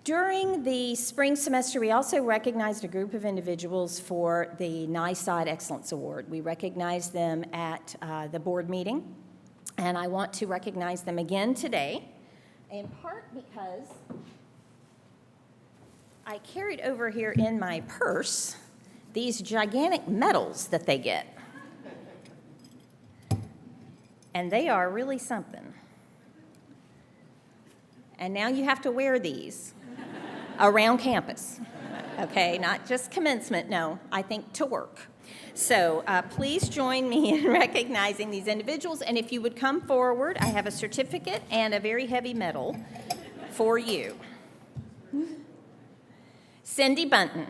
During the spring semester, we also recognized a group of individuals for the NYSOD Excellence Award. We recognized them at the board meeting, and I want to recognize them again today, in part because I carried over here in my purse these gigantic medals that they get. And they are really something. And now you have to wear these around campus, okay? Not just commencement, no, I think to work. So please join me in recognizing these individuals, and if you would come forward, I have a certificate and a very heavy medal for you. Cindy Bunton.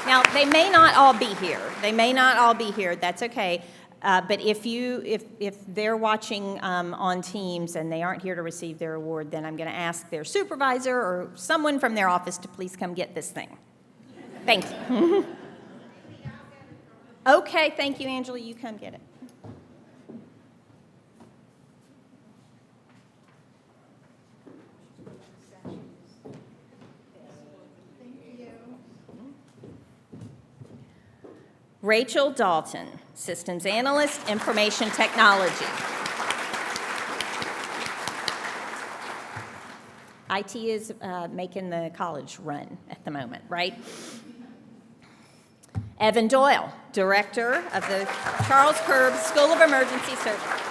Now, they may not all be here. They may not all be here, that's okay. But if they're watching on Teams and they aren't here to receive their award, then I'm going to ask their supervisor or someone from their office to please come get this thing. Thank you. Okay, thank you, Angela. You come get it. Rachel Dalton, Systems Analyst, Information Technology. IT is making the college run at the moment, right? Evan Doyle, Director of the Charles Kurb School of Emergency Services.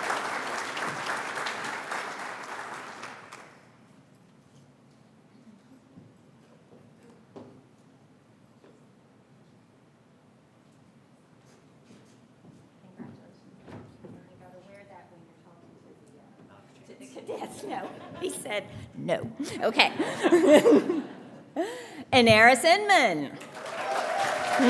No, he said no. Okay. And Eris Inman. Oh,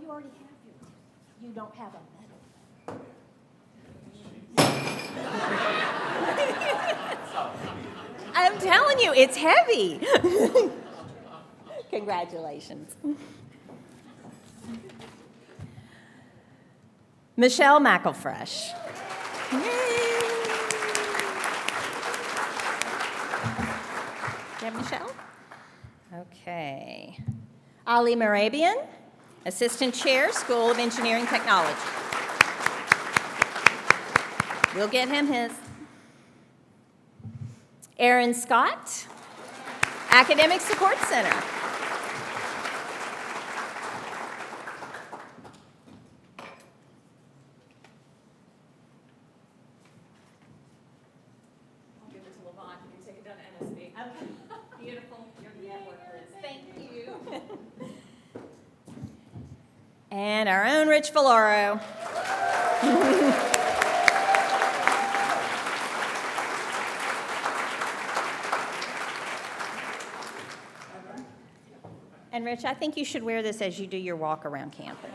you already have yours. You don't have a medal. I'm telling you, it's heavy. Congratulations. Michelle McElfresh. Yay. You have Michelle? Okay. Ali Marabian, Assistant Chair, School of Engineering Technology. We'll get him his. Aaron Scott, Academic Support Center. I'll give it to Levon. You can take it down to NSB. Okay. Beautiful. You're the networkers. Thank you. And our own Rich Valoro. And Rich, I think you should wear this as you do your walk around campus.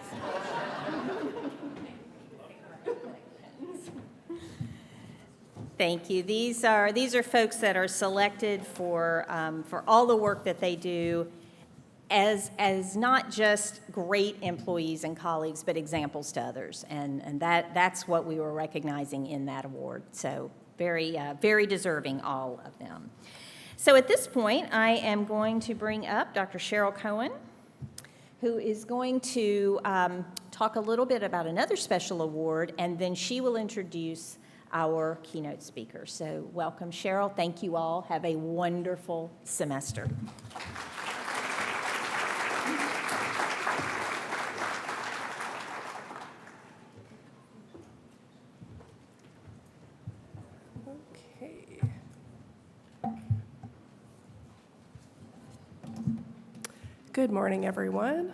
Thank you. These are folks that are selected for all the work that they do as not just great employees and colleagues, but examples to others. And that's what we were recognizing in that award. So very deserving, all of them. So at this point, I am going to bring up Dr. Cheryl Cohen, who is going to talk a little bit about another special award, and then she will introduce our keynote speaker. So welcome, Cheryl. Thank you all. Have a wonderful semester. Okay. Good morning, everyone.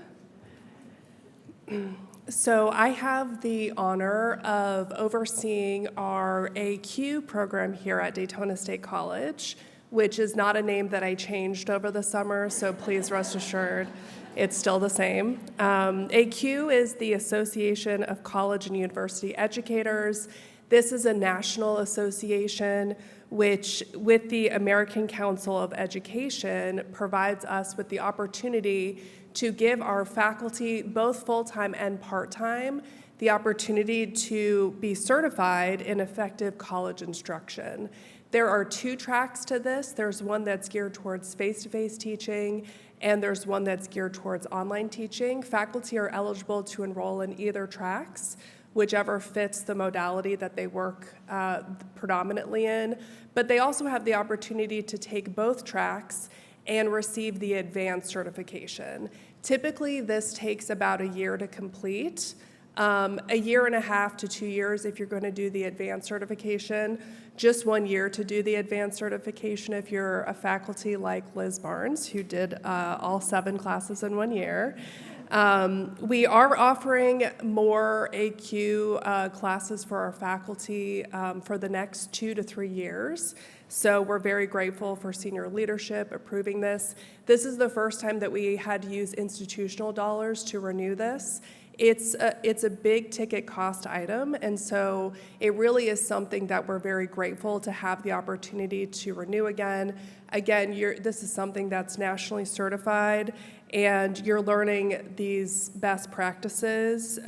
So I have the honor of overseeing our AQ program here at Daytona State College, which is not a name that I changed over the summer, so please rest assured it's still the same. AQ is the Association of College and University Educators. This is a national association which, with the American Council of Education, provides us with the opportunity to give our faculty, both full-time and part-time, the opportunity to be certified in effective college instruction. There are 2 tracks to this. There's one that's geared towards face-to-face teaching, and there's one that's geared towards online teaching. Faculty are eligible to enroll in either tracks, whichever fits the modality that they work predominantly in. But they also have the opportunity to take both tracks and receive the advanced certification. Typically, this takes about a year to complete, a year and a half to 2 years if you're going to do the advanced certification, just 1 year to do the advanced certification if you're a faculty like Liz Barnes, who did all 7 classes in 1 year. We are offering more AQ classes for our faculty for the next 2 to 3 years. So we're very grateful for senior leadership approving this. This is the first time that we had to use institutional dollars to renew this. It's a big ticket cost item, and so it really is something that we're very grateful to have the opportunity to renew again. Again, this is something that's nationally certified, and you're learning these best practices.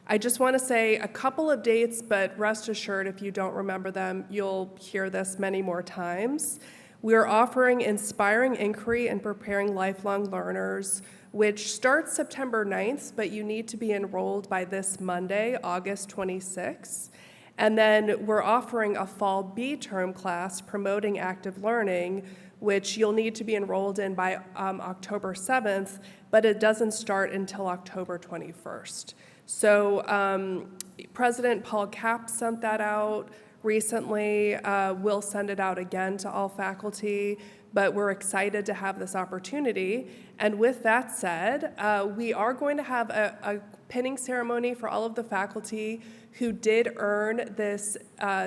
I just want to say a couple of dates, but rest assured if you don't remember them, you'll hear this many more times. We are offering Inspiring Inquiry and Preparing Lifelong Learners, which starts September 9th, but you need to be enrolled by this Monday, August 26th. And then we're offering a Fall B term class, Promoting Active Learning, which you'll need to be enrolled in by October 7th, but it doesn't start until October 21st. So President Paul Capps sent that out recently. We'll send it out again to all faculty, but we're excited to have this opportunity. And with that said, we are going to have a pinning ceremony for all of the faculty who did earn this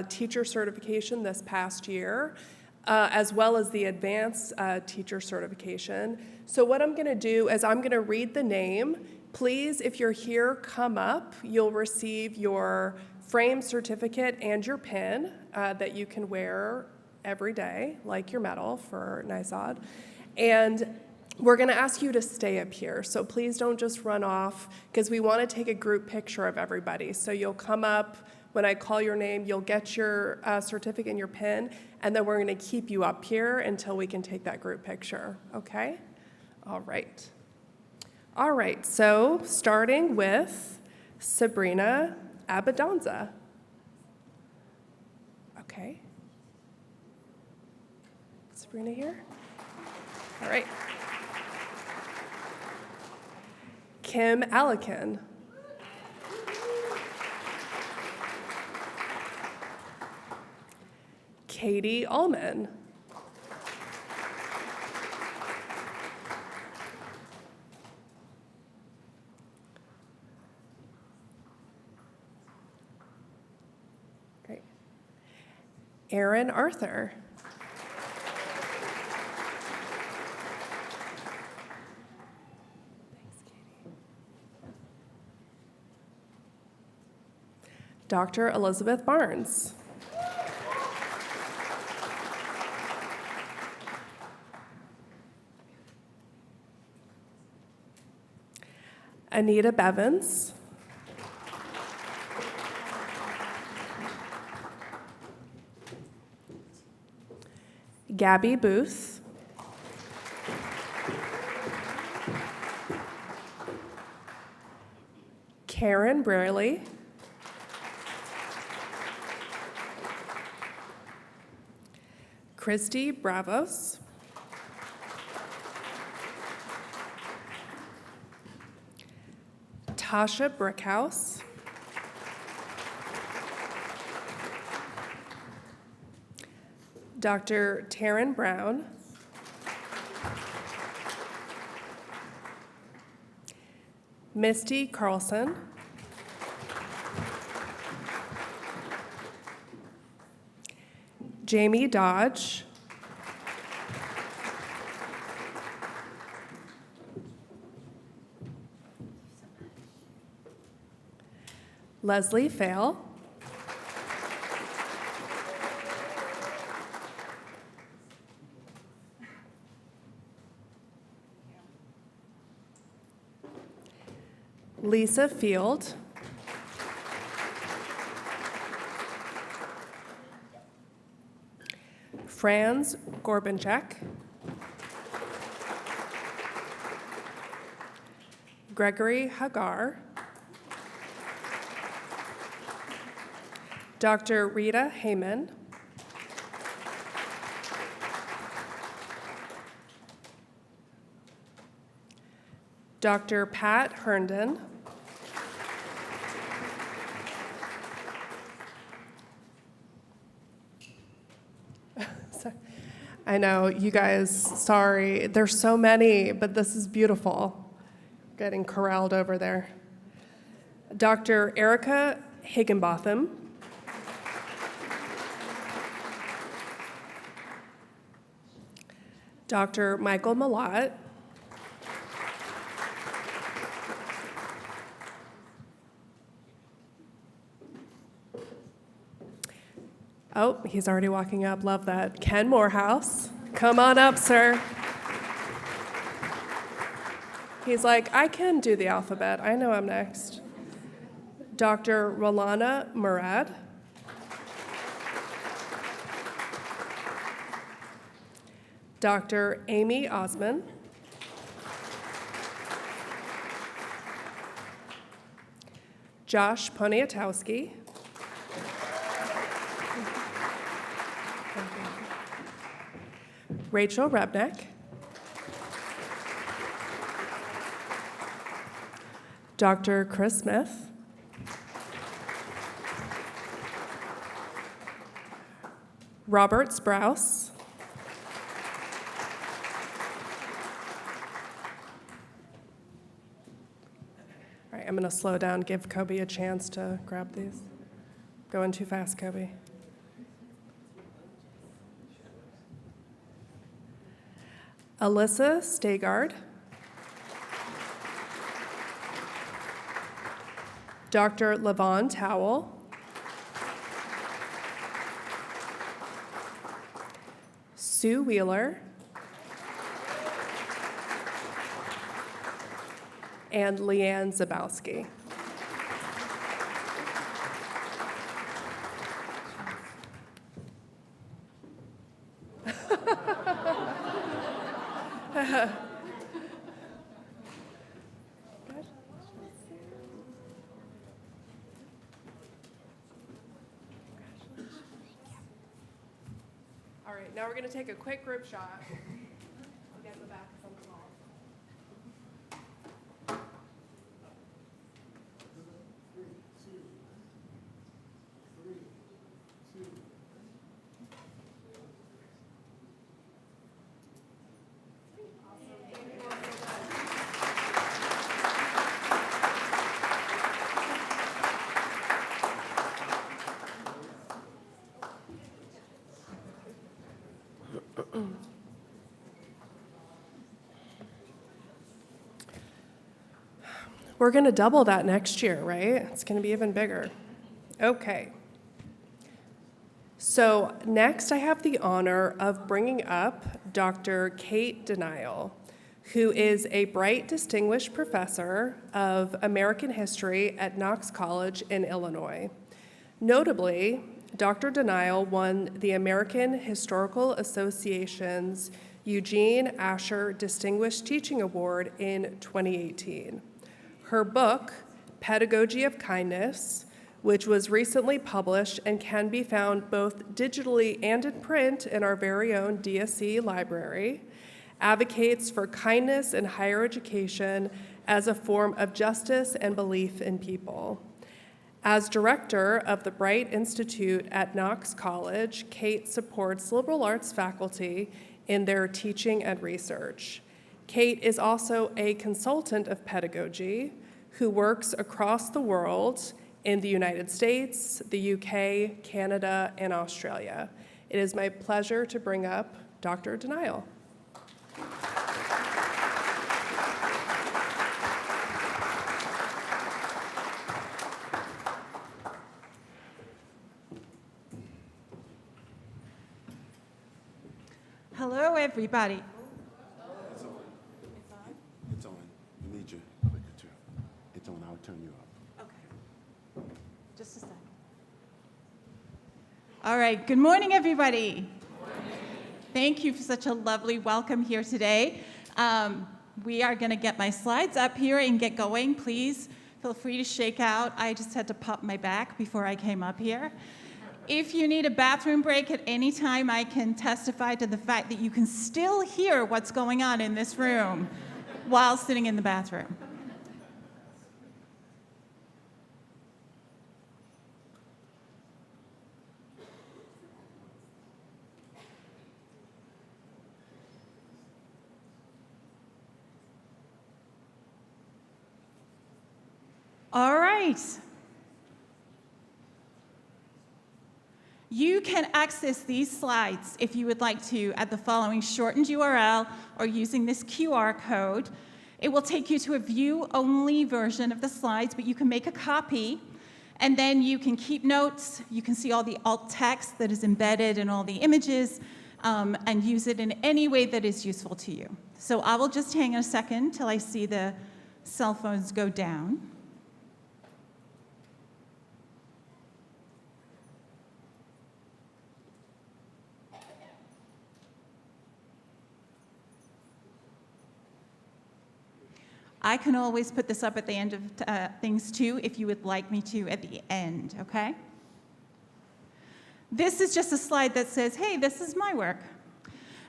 teacher certification this past year, as well as the advanced teacher certification. So what I'm going to do is I'm going to read the name. Please, if you're here, come up. You'll receive your frame certificate and your pin that you can wear every day, like your medal for NYSOD. And we're going to ask you to stay up here, so please don't just run off, because we want to take a group picture of everybody. So you'll come up when I call your name, you'll get your certificate and your pin, and then we're going to keep you up here until we can take that group picture, okay? All right. All right, so starting with Sabrina Abadanza. Okay. Sabrina here? All right. Kim Alikin. Katie Ullman. Great. Aaron Arthur. Dr. Elizabeth Barnes. Anita Bevins. Gabby Booth. Karen Braley. Christy Bravos. Tasha Brickhouse. Dr. Taryn Brown. Misty Carlson. Jamie Dodge. Leslie Fail. Lisa Field. Franz Gorbanchek. Gregory Hagar. Dr. Rita Heyman. Dr. Pat Herndon. I know, you guys, sorry. There's so many, but this is beautiful. Getting corralled over there. Dr. Erica Higginbotham. Dr. Michael Malott. Oh, he's already walking up. Love that. Ken Morehouse. Come on up, sir. He's like, I can do the alphabet. I know I'm next. Dr. Rolana Murad. Dr. Amy Osman. Josh Poniatowski. Rachel Rebnick. Dr. Chris Smith. Robert Sprouse. All right, I'm going to slow down, give Kobe a chance to grab these. Going too fast, Kobe. Alyssa Stegard. Dr. Levon Towell. Sue Wheeler. And Leanne Zabowski. All right, now we're going to take a quick group shot. I'll get in the back of the hall. We're going to double that next year, right? It's going to be even bigger. Okay. So next I have the honor of bringing up Dr. Kate Denial, who is a Bright Distinguished Professor of American History at Knox College in Illinois. Notably, Dr. Denial won the American Historical Association's Eugene Asher Distinguished Teaching Award in 2018. Her book, Pedagogy of Kindness, which was recently published and can be found both digitally and in print in our very own DSC library, advocates for kindness in higher education as a form of justice and belief in people. As director of the Bright Institute at Knox College, Kate supports liberal arts faculty in their teaching and research. Kate is also a consultant of pedagogy who works across the world in the United States, the UK, Canada, and Australia. It is my pleasure to bring up Dr. Denial. Hello, everybody. It's on. You need your clicker too. It's on. I'll turn you up. Okay. Just a second. All right. Good morning, everybody. Thank you for such a lovely welcome here today. We are going to get my slides up here and get going. Please feel free to shake out. I just had to pop my back before I came up here. If you need a bathroom break at any time, I can testify to the fact that you can still hear what's going on in this room while sitting in the bathroom. All right. You can access these slides, if you would like to, at the following shortened URL or using this QR code. It will take you to a view-only version of the slides, but you can make a copy, and then you can keep notes. You can see all the alt text that is embedded in all the images, and use it in any way that is useful to you. So I will just hang a second till I see the cell phones go down. I can always put this up at the end of things too, if you would like me to at the end, okay? This is just a slide that says, hey, this is my work.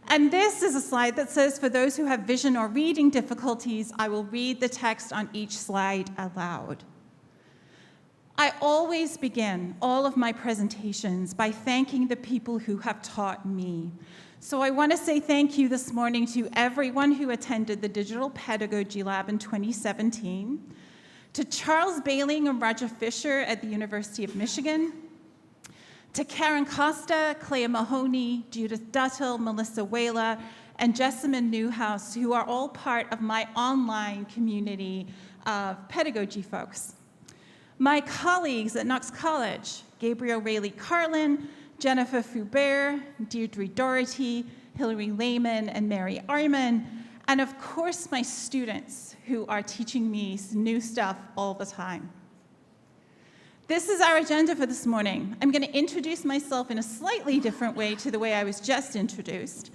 And this is a slide that says, for those who have vision or reading difficulties, I will read the text on each slide aloud. I always begin all of my presentations by thanking the people who have taught me. So I want to say thank you this morning to everyone who attended the Digital Pedagogy Lab in 2017, to Charles Bailing and Roger Fisher at the University of Michigan, to Karen Costa, Clea Mahoney, Judith Duttle, Melissa Whala, and Jessamine Newhouse, who are all part of my online community of pedagogy folks. My colleagues at Knox College, Gabriel Rayleigh Carlin, Jennifer Foubert, Deirdre Doherty, Hilary Lehman, and Mary Arman, and of course my students who are teaching me new stuff all the time. This is our agenda for this morning. I'm going to introduce myself in a slightly different way to the way I was just introduced.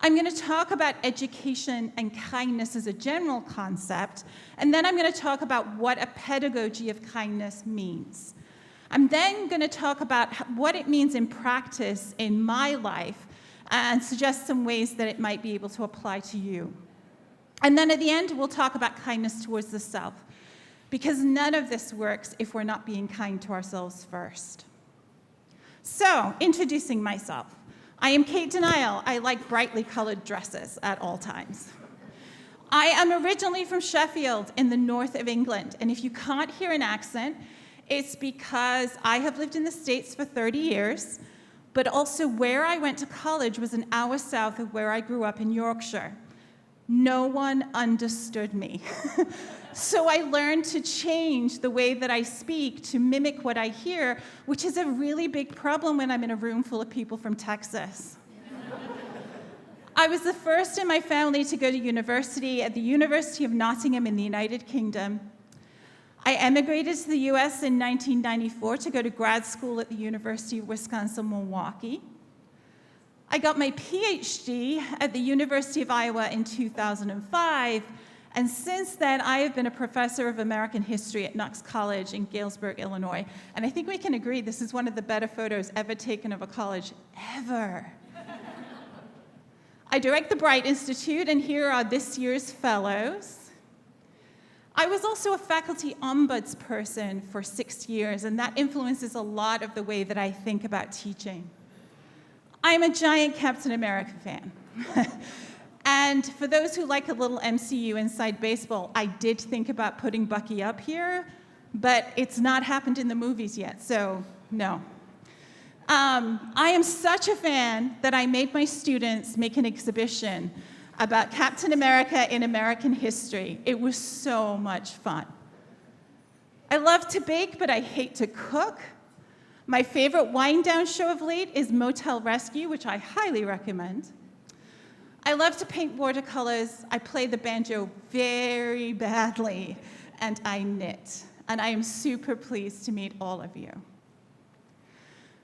I'm going to talk about education and kindness as a general concept, and then I'm going to talk about what a pedagogy of kindness means. I'm then going to talk about what it means in practice in my life and suggest some ways that it might be able to apply to you. And then at the end, we'll talk about kindness towards the self, because none of this works if we're not being kind to ourselves first. So, introducing myself. I am Kate Denial. I like brightly colored dresses at all times. I am originally from Sheffield in the north of England, and if you can't hear an accent, it's because I have lived in the States for 30 years, but also where I went to college was an hour south of where I grew up in Yorkshire. No one understood me. So I learned to change the way that I speak to mimic what I hear, which is a really big problem when I'm in a room full of people from Texas. I was the first in my family to go to university at the University of Nottingham in the United Kingdom. I emigrated to the US in 1994 to go to grad school at the University of Wisconsin-Milwaukee. I got my PhD at the University of Iowa in 2005, and since then I have been a professor of American history at Knox College in Galesburg, Illinois. And I think we can agree this is one of the better photos ever taken of a college, ever. I direct the Bright Institute, and here are this year's fellows. I was also a faculty ombudsperson for 6 years, and that influences a lot of the way that I think about teaching. I'm a giant Captain America fan. And for those who like a little MCU inside baseball, I did think about putting Bucky up here, but it's not happened in the movies yet, so no. I am such a fan that I made my students make an exhibition about Captain America in American history. It was so much fun. I love to bake, but I hate to cook. My favorite wind-down show of late is Motel Rescue, which I highly recommend. I love to paint watercolors. I play the banjo very badly, and I knit. And I am super pleased to meet all of you.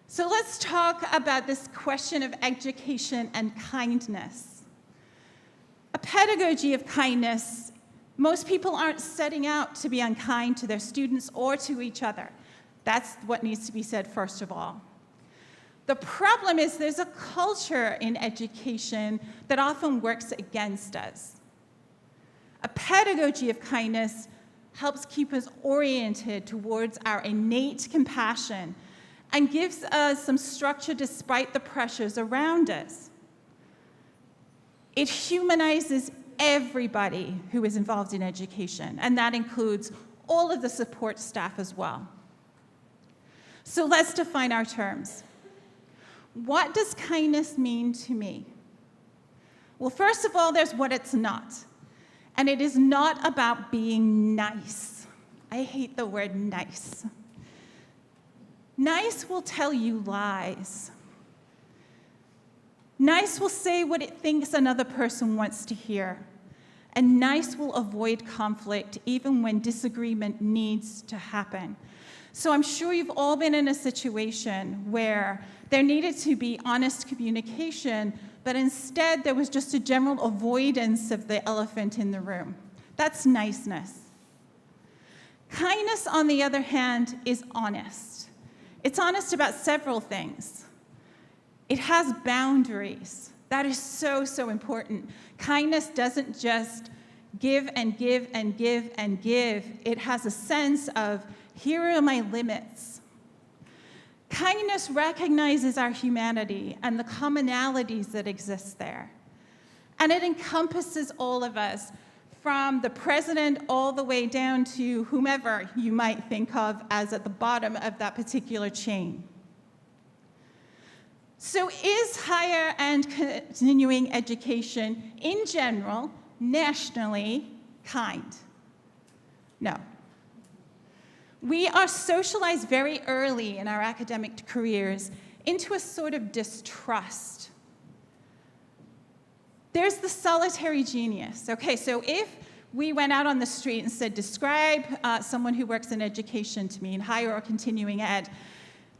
So let's talk about this question of education and kindness. A pedagogy of kindness, most people aren't setting out to be unkind to their students or to each other. That's what needs to be said first of all. The problem is there's a culture in education that often works against us. A pedagogy of kindness helps keep us oriented towards our innate compassion and gives us some structure despite the pressures around us. It humanizes everybody who is involved in education, and that includes all of the support staff as well. So let's define our terms. What does kindness mean to me? Well, first of all, there's what it's not. And it is not about being nice. I hate the word nice. Nice will tell you lies. Nice will say what it thinks another person wants to hear. And nice will avoid conflict even when disagreement needs to happen. So I'm sure you've all been in a situation where there needed to be honest communication, but instead there was just a general avoidance of the elephant in the room. That's niceness. Kindness, on the other hand, is honest. It's honest about several things. It has boundaries. That is so, so important. Kindness doesn't just give and give and give and give. It has a sense of here are my limits. Kindness recognizes our humanity and the commonalities that exist there. And it encompasses all of us, from the president all the way down to whomever you might think of as at the bottom of that particular chain. So is higher and continuing education in general, nationally, kind? No. We are socialized very early in our academic careers into a sort of distrust. There's the solitary genius. Okay, so if we went out on the street and said, describe someone who works in education to me, in higher or continuing ed,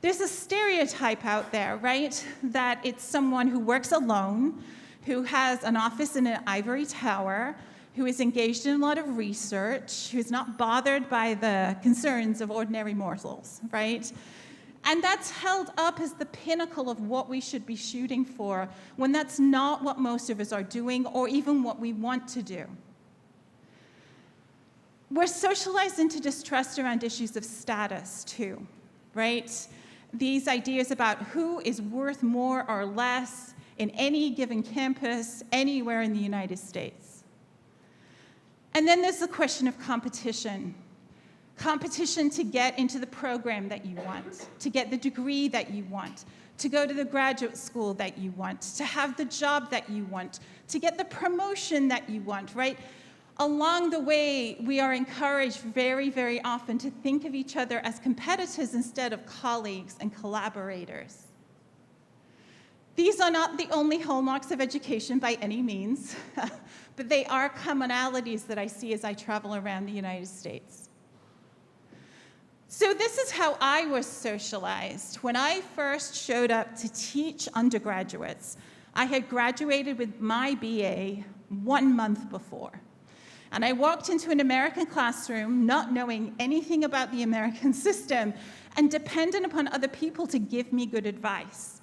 there's a stereotype out there, right? That it's someone who works alone, who has an office in an ivory tower, who is engaged in a lot of research, who's not bothered by the concerns of ordinary mortals, right? And that's held up as the pinnacle of what we should be shooting for, when that's not what most of us are doing, or even what we want to do. We're socialized into distrust around issues of status, too, right? These ideas about who is worth more or less in any given campus, anywhere in the United States. And then there's the question of competition. Competition to get into the program that you want, to get the degree that you want, to go to the graduate school that you want, to have the job that you want, to get the promotion that you want, right? Along the way, we are encouraged very, very often to think of each other as competitors instead of colleagues and collaborators. These are not the only hallmarks of education by any means, but they are commonalities that I see as I travel around the United States. So this is how I was socialized. When I first showed up to teach undergraduates, I had graduated with my BA 1 month before. And I walked into an American classroom not knowing anything about the American system and dependent upon other people to give me good advice.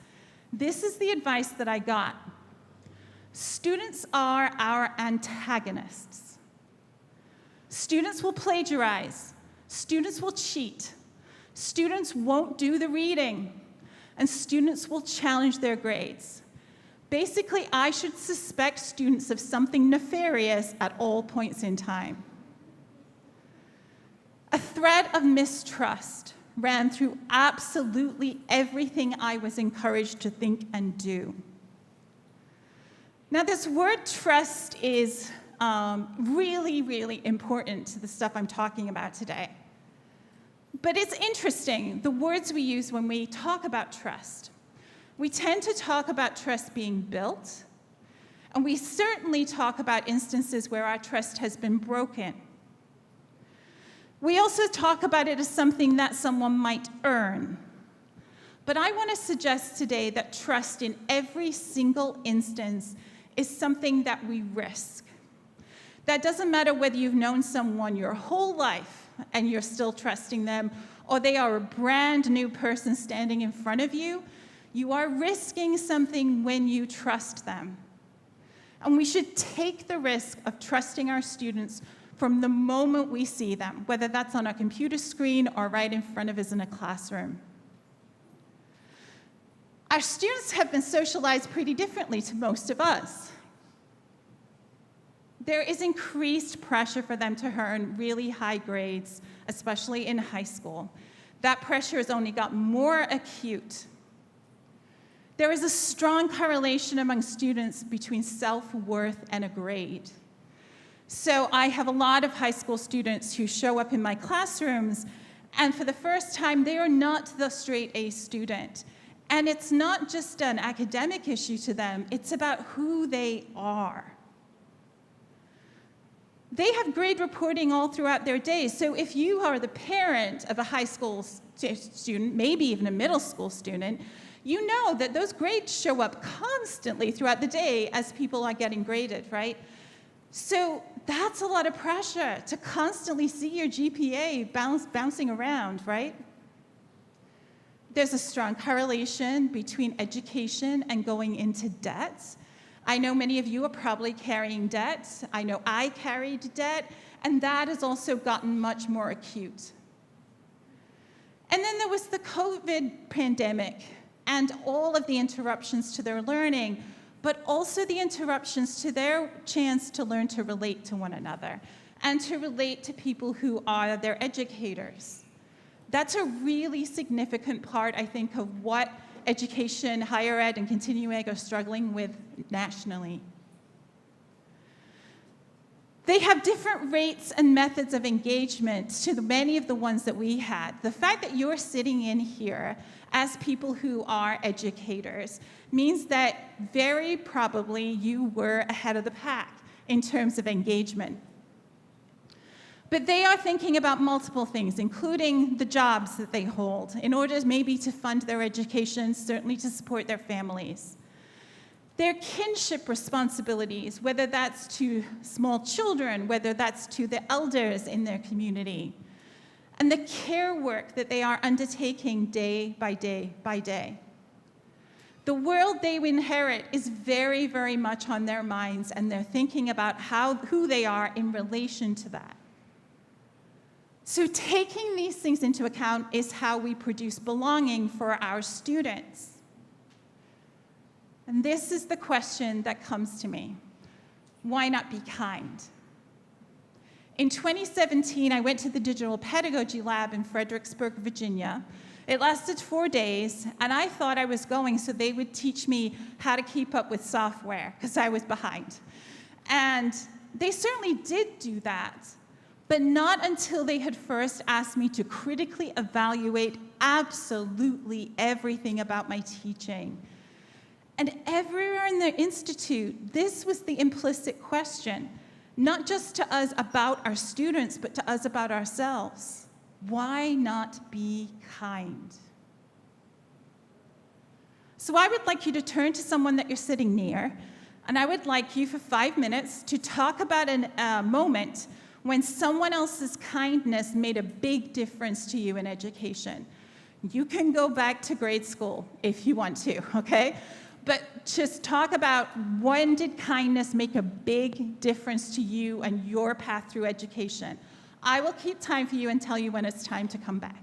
This is the advice that I got. Students are our antagonists. Students will plagiarize. Students will cheat. Students won't do the reading. And students will challenge their grades. Basically, I should suspect students of something nefarious at all points in time. A thread of mistrust ran through absolutely everything I was encouraged to think and do. Now, this word trust is really, really important to the stuff I'm talking about today. But it's interesting, the words we use when we talk about trust. We tend to talk about trust being built, and we certainly talk about instances where our trust has been broken. We also talk about it as something that someone might earn. But I want to suggest today that trust in every single instance is something that we risk. That doesn't matter whether you've known someone your whole life and you're still trusting them, or they are a brand new person standing in front of you. You are risking something when you trust them. And we should take the risk of trusting our students from the moment we see them, whether that's on a computer screen or right in front of us in a classroom. Our students have been socialized pretty differently to most of us. There is increased pressure for them to earn really high grades, especially in high school. That pressure has only got more acute. There is a strong correlation among students between self-worth and a grade. So I have a lot of high school students who show up in my classrooms, and for the first time, they are not the straight A student. And it's not just an academic issue to them, it's about who they are. They have grade reporting all throughout their days. So if you are the parent of a high school student, maybe even a middle school student, you know that those grades show up constantly throughout the day as people are getting graded, right? So that's a lot of pressure to constantly see your GPA bouncing around, right? There's a strong correlation between education and going into debt. I know many of you are probably carrying debt. I know I carried debt, and that has also gotten much more acute. And then there was the COVID pandemic and all of the interruptions to their learning, but also the interruptions to their chance to learn to relate to one another and to relate to people who are their educators. That's a really significant part, I think, of what education, higher ed, and continuing ed are struggling with nationally. They have different rates and methods of engagement to many of the ones that we had. The fact that you're sitting in here as people who are educators means that very probably you were ahead of the pack in terms of engagement. But they are thinking about multiple things, including the jobs that they hold, in order maybe to fund their education, certainly to support their families. Their kinship responsibilities, whether that's to small children, whether that's to the elders in their community, and the care work that they are undertaking day by day by day. The world they inherit is very, very much on their minds, and they're thinking about who they are in relation to that. So taking these things into account is how we produce belonging for our students. And this is the question that comes to me. Why not be kind? In 2017, I went to the Digital Pedagogy Lab in Fredericksburg, Virginia. It lasted 4 days, and I thought I was going so they would teach me how to keep up with software, because I was behind. And they certainly did do that, but not until they had first asked me to critically evaluate absolutely everything about my teaching. And everywhere in the Institute, this was the implicit question, not just to us about our students, but to us about ourselves. Why not be kind? So I would like you to turn to someone that you're sitting near, and I would like you for 5 minutes to talk about a moment when someone else's kindness made a big difference to you in education. You can go back to grade school if you want to, okay? But just talk about when did kindness make a big difference to you and your path through education. I will keep time for you and tell you when it's time to come back.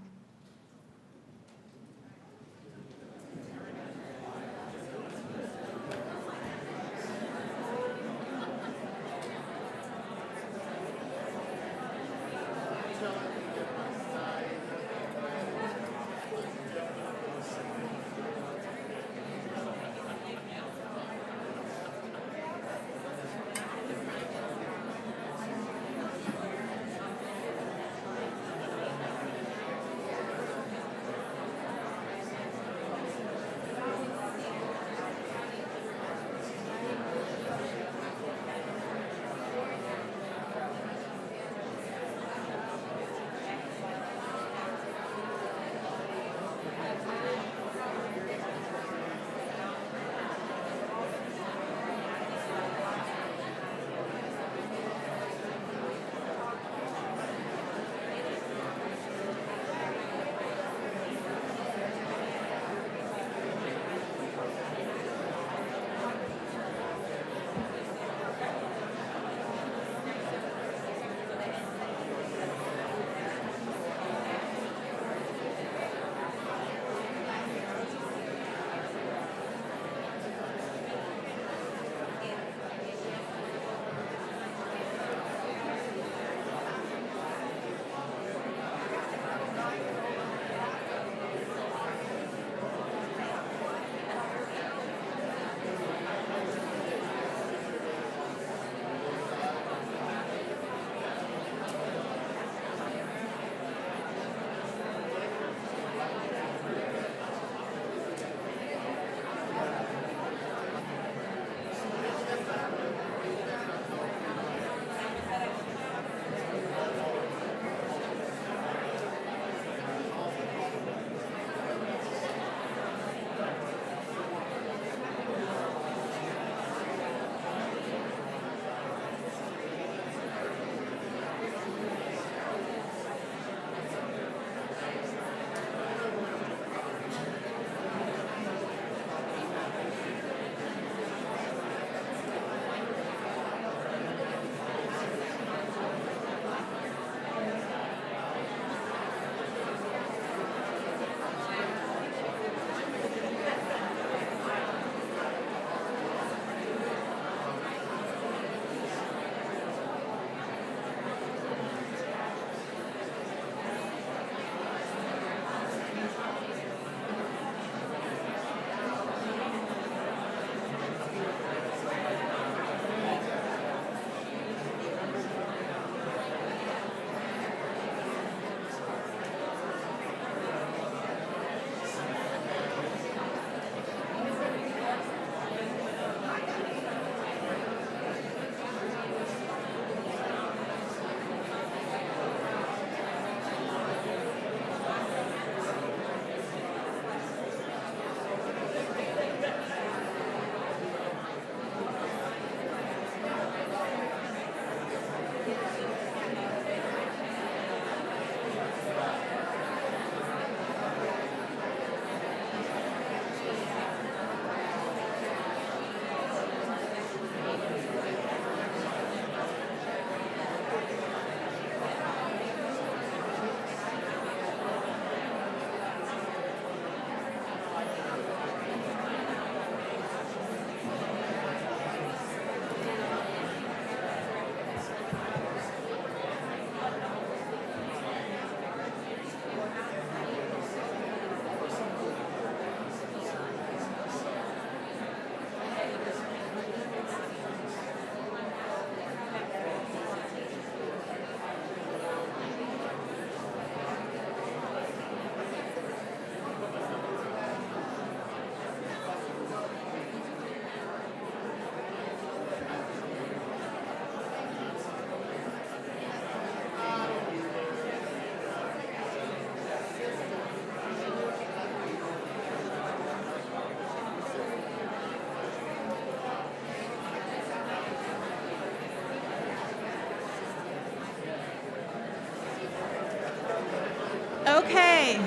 Okay.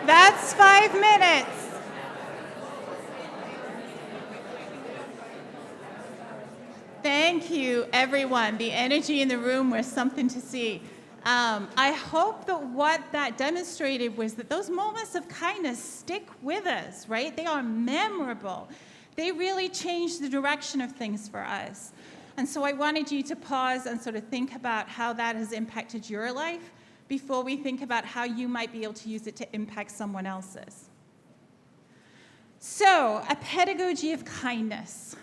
That's 5 minutes. Thank you, everyone. The energy in the room was something to see. I hope that what that demonstrated was that those moments of kindness stick with us, right? They are memorable. They really change the direction of things for us. And so I wanted you to pause and sort of think about how that has impacted your life before we think about how you might be able to use it to impact someone else's. So, a pedagogy of kindness.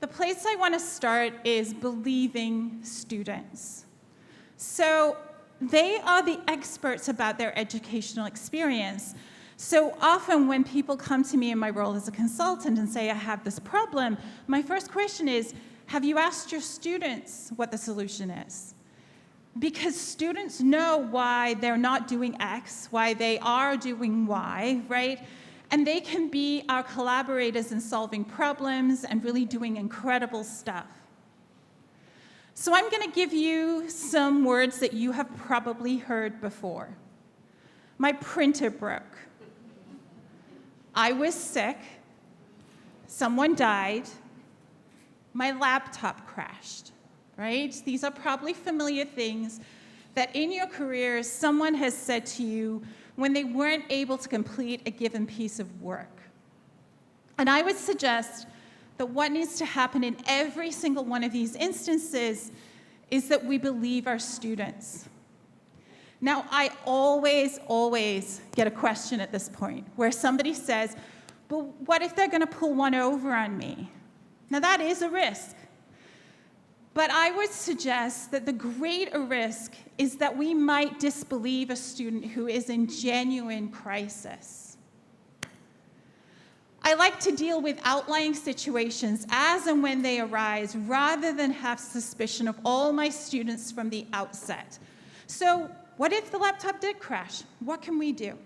The place I want to start is believing students. So they are the experts about their educational experience. So often when people come to me in my role as a consultant and say, I have this problem, my first question is, have you asked your students what the solution is? Because students know why they're not doing X, why they are doing Y, right? And they can be our collaborators in solving problems and really doing incredible stuff. So I'm going to give you some words that you have probably heard before. My printer broke. I was sick. Someone died. My laptop crashed, right? These are probably familiar things that in your career someone has said to you when they weren't able to complete a given piece of work. And I would suggest that what needs to happen in every single one of these instances is that we believe our students. Now, I always get a question at this point where somebody says, but what if they're going to pull one over on me? Now, that is a risk. But I would suggest that the greater risk is that we might disbelieve a student who is in genuine crisis. I like to deal with outlying situations as and when they arise, rather than have suspicion of all my students from the outset. So, what if the laptop did crash? What can we do?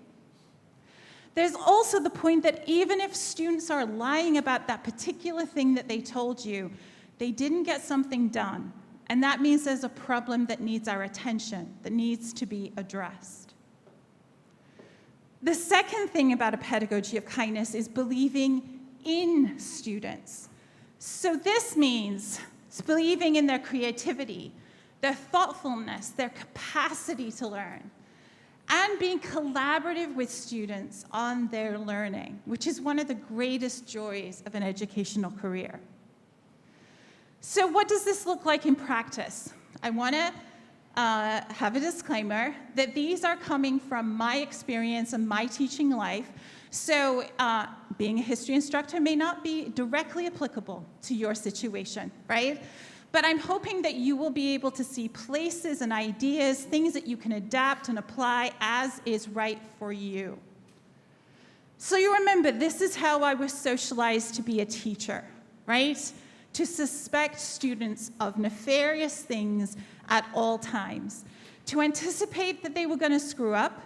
There's also the point that even if students are lying about that particular thing that they told you, they didn't get something done. And that means there's a problem that needs our attention, that needs to be addressed. The second thing about a pedagogy of kindness is believing in students. So this means believing in their creativity, their thoughtfulness, their capacity to learn, and being collaborative with students on their learning, which is one of the greatest joys of an educational career. So what does this look like in practice? I want to have a disclaimer that these are coming from my experience and my teaching life. So being a history instructor may not be directly applicable to your situation, right? But I'm hoping that you will be able to see places and ideas, things that you can adapt and apply as is right for you. So you remember, this is how I was socialized to be a teacher, right? To suspect students of nefarious things at all times, to anticipate that they were going to screw up,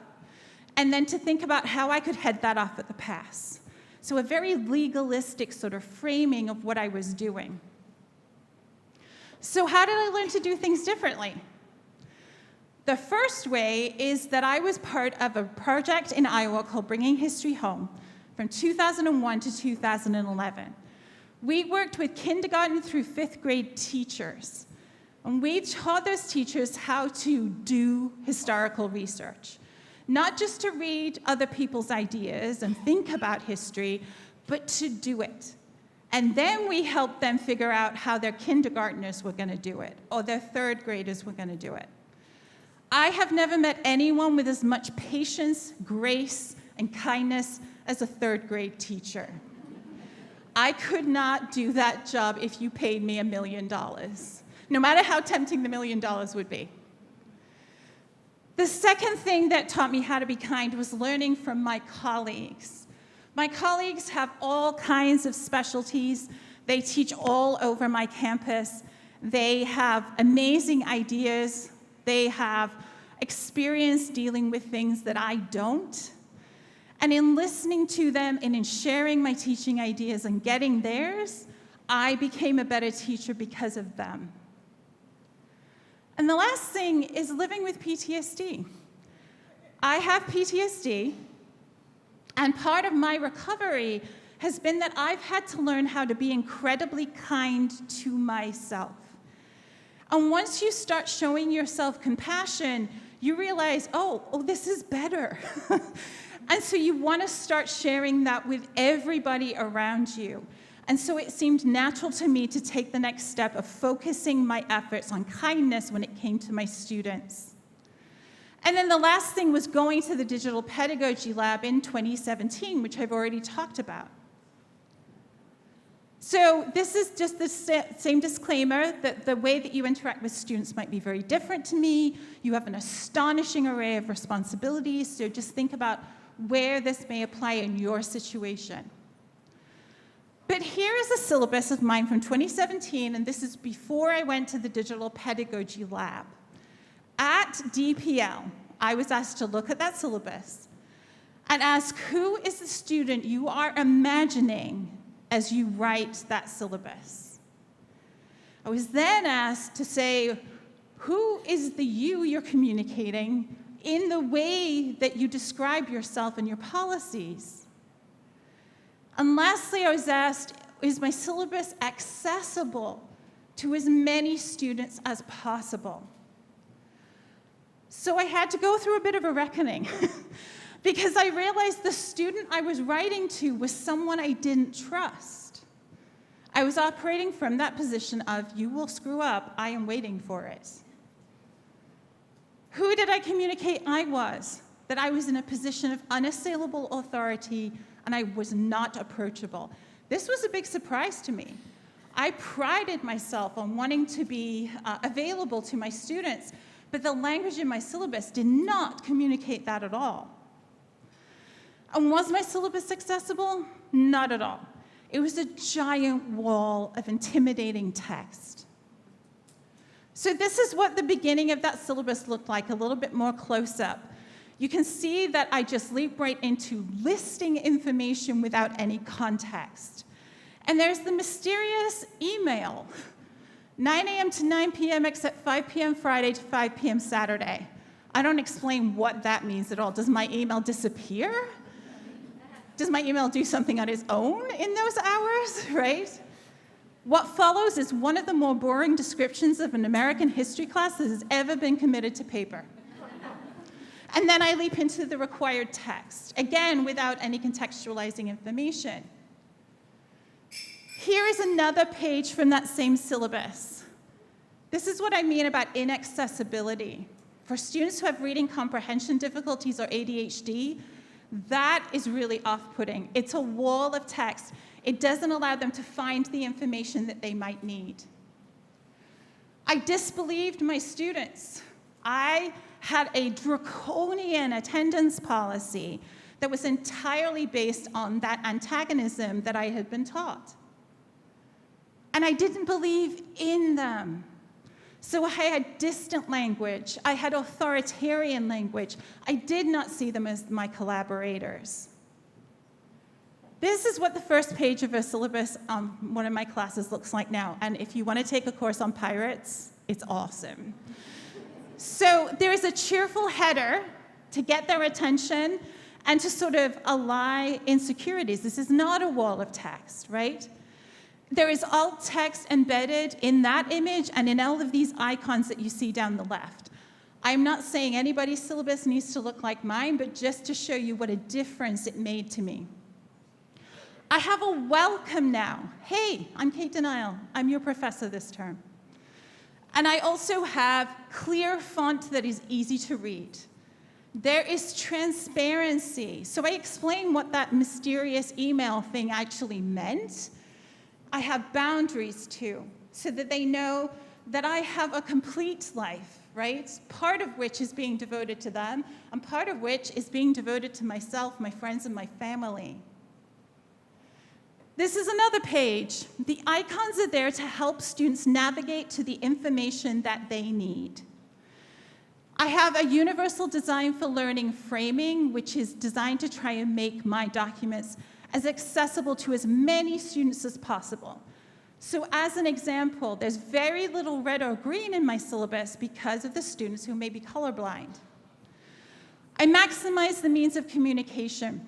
and then to think about how I could head that off at the pass. So a very legalistic sort of framing of what I was doing. So how did I learn to do things differently? The first way is that I was part of a project in Iowa called Bringing History Home from 2001 to 2011. We worked with kindergarten through 5th grade teachers, and we taught those teachers how to do historical research. Not just to read other people's ideas and think about history, but to do it. And then we helped them figure out how their kindergartners were going to do it, or their 3rd graders were going to do it. I have never met anyone with as much patience, grace, and kindness as a 3rd grade teacher. I could not do that job if you paid me $1 million, no matter how tempting the $1 million would be. The second thing that taught me how to be kind was learning from my colleagues. My colleagues have all kinds of specialties. They teach all over my campus. They have amazing ideas. They have experience dealing with things that I don't. And in listening to them and in sharing my teaching ideas and getting theirs, I became a better teacher because of them. And the last thing is living with PTSD. I have PTSD, and part of my recovery has been that I've had to learn how to be incredibly kind to myself. And once you start showing yourself compassion, you realize, oh, this is better. And so you want to start sharing that with everybody around you. And so it seemed natural to me to take the next step of focusing my efforts on kindness when it came to my students. And then the last thing was going to the Digital Pedagogy Lab in 2017, which I've already talked about. So this is just the same disclaimer that the way that you interact with students might be very different to me. You have an astonishing array of responsibilities, so just think about where this may apply in your situation. But here is a syllabus of mine from 2017, and this is before I went to the Digital Pedagogy Lab. At DPL, I was asked to look at that syllabus and ask, who is the student you are imagining as you write that syllabus? I was then asked to say, who is the you you're communicating in the way that you describe yourself and your policies? And lastly, I was asked, is my syllabus accessible to as many students as possible? So I had to go through a bit of a reckoning because I realized the student I was writing to was someone I didn't trust. I was operating from that position of, you will screw up, I am waiting for it. Who did I communicate I was? That I was in a position of unassailable authority and I was not approachable. This was a big surprise to me. I prided myself on wanting to be available to my students, but the language in my syllabus did not communicate that at all. And was my syllabus accessible? Not at all. It was a giant wall of intimidating text. So this is what the beginning of that syllabus looked like, a little bit more close up. You can see that I just leap right into listing information without any context. And there's the mysterious email, 9 a.m. to 9 p.m. except 5 p.m. Friday to 5 p.m. Saturday. I don't explain what that means at all. Does my email disappear? Does my email do something on its own in those hours, right? What follows is one of the more boring descriptions of an American history class that has ever been committed to paper. And then I leap into the required text, again, without any contextualizing information. Here is another page from that same syllabus. This is what I mean about inaccessibility. For students who have reading comprehension difficulties or ADHD, that is really off-putting. It's a wall of text. It doesn't allow them to find the information that they might need. I disbelieved my students. I had a draconian attendance policy that was entirely based on that antagonism that I had been taught. And I didn't believe in them. So I had distant language. I had authoritarian language. I did not see them as my collaborators. This is what the first page of a syllabus on one of my classes looks like now. And if you want to take a course on pirates, it's awesome. So there is a cheerful header to get their attention and to sort of allay insecurities. This is not a wall of text, right? There is alt text embedded in that image and in all of these icons that you see down the left. I'm not saying anybody's syllabus needs to look like mine, but just to show you what a difference it made to me. I have a welcome now. Hey, I'm Kate Denial. I'm your professor this term. And I also have clear font that is easy to read. There is transparency. So I explain what that mysterious email thing actually meant. I have boundaries too, so that they know that I have a complete life, right? Part of which is being devoted to them, and part of which is being devoted to myself, my friends, and my family. This is another page. The icons are there to help students navigate to the information that they need. I have a universal design for learning framing, which is designed to try and make my documents as accessible to as many students as possible. So as an example, there's very little red or green in my syllabus because of the students who may be colorblind. I maximize the means of communication.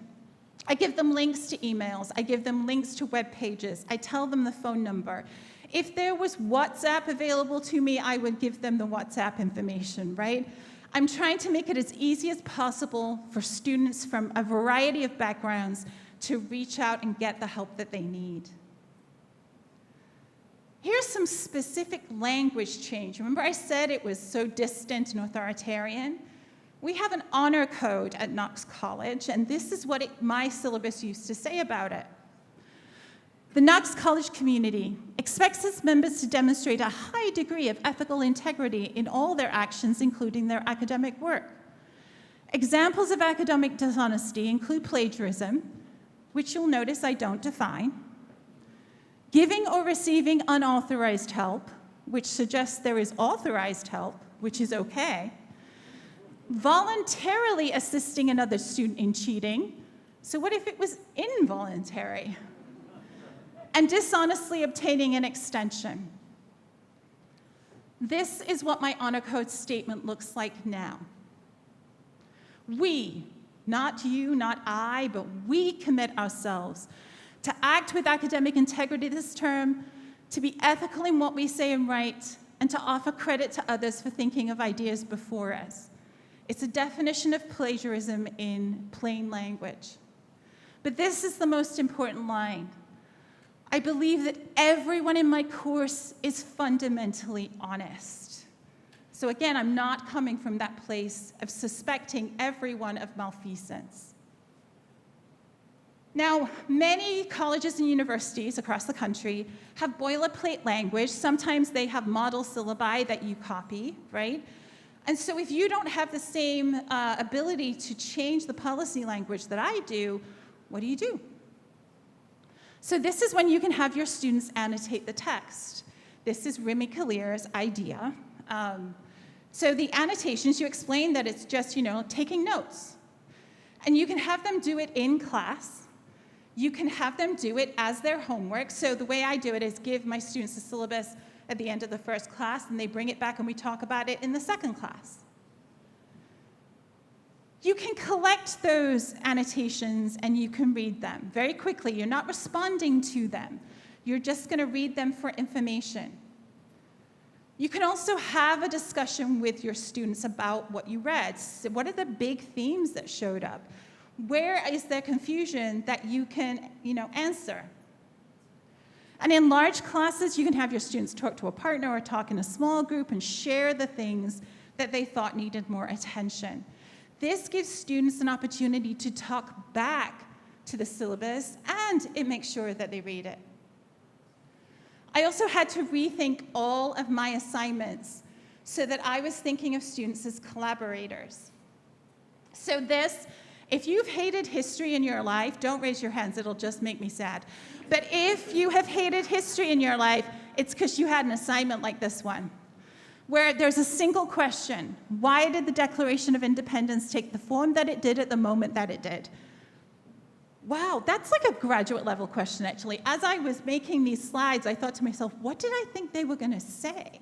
I give them links to emails. I give them links to web pages. I tell them the phone number. If there was WhatsApp available to me, I would give them the WhatsApp information, right? I'm trying to make it as easy as possible for students from a variety of backgrounds to reach out and get the help that they need. Here's some specific language change. Remember I said it was so distant and authoritarian? We have an honor code at Knox College, and this is what my syllabus used to say about it. The Knox College community expects its members to demonstrate a high degree of ethical integrity in all their actions, including their academic work. Examples of academic dishonesty include plagiarism, which you'll notice I don't define, giving or receiving unauthorized help, which suggests there is authorized help, which is okay, voluntarily assisting another student in cheating, so what if it was involuntary? And dishonestly obtaining an extension. This is what my honor code statement looks like now. We, not you, not I, but we commit ourselves to act with academic integrity this term, to be ethical in what we say and write, and to offer credit to others for thinking of ideas before us. It's a definition of plagiarism in plain language. But this is the most important line. I believe that everyone in my course is fundamentally honest. So again, I'm not coming from that place of suspecting everyone of malfeasance. Now, many colleges and universities across the country have boilerplate language. Sometimes they have model syllabi that you copy, right? And so if you don't have the same ability to change the policy language that I do, what do? So this is when you can have your students annotate the text. This is Remy Kalir's idea. So the annotations, you explain that it's just, taking notes. And you can have them do it in class. You can have them do it as their homework. So the way I do it is give my students the syllabus at the end of the first class, and they bring it back and we talk about it in the second class. You can collect those annotations and you can read them very quickly. You're not responding to them. You're just going to read them for information. You can also have a discussion with your students about what you read. So what are the big themes that showed up? Where is there confusion that you can, answer? And in large classes, you can have your students talk to a partner or talk in a small group and share the things that they thought needed more attention. This gives students an opportunity to talk back to the syllabus, and it makes sure that they read it. I also had to rethink all of my assignments so that I was thinking of students as collaborators. So if you've hated history in your life, don't raise your hands, it'll just make me sad. But if you have hated history in your life, it's because you had an assignment like this one, where there's a single question: why did the Declaration of Independence take the form that it did at the moment that it did? Wow, that's like a graduate level question, actually. As I was making these slides, I thought to myself, what did I think they were going to say?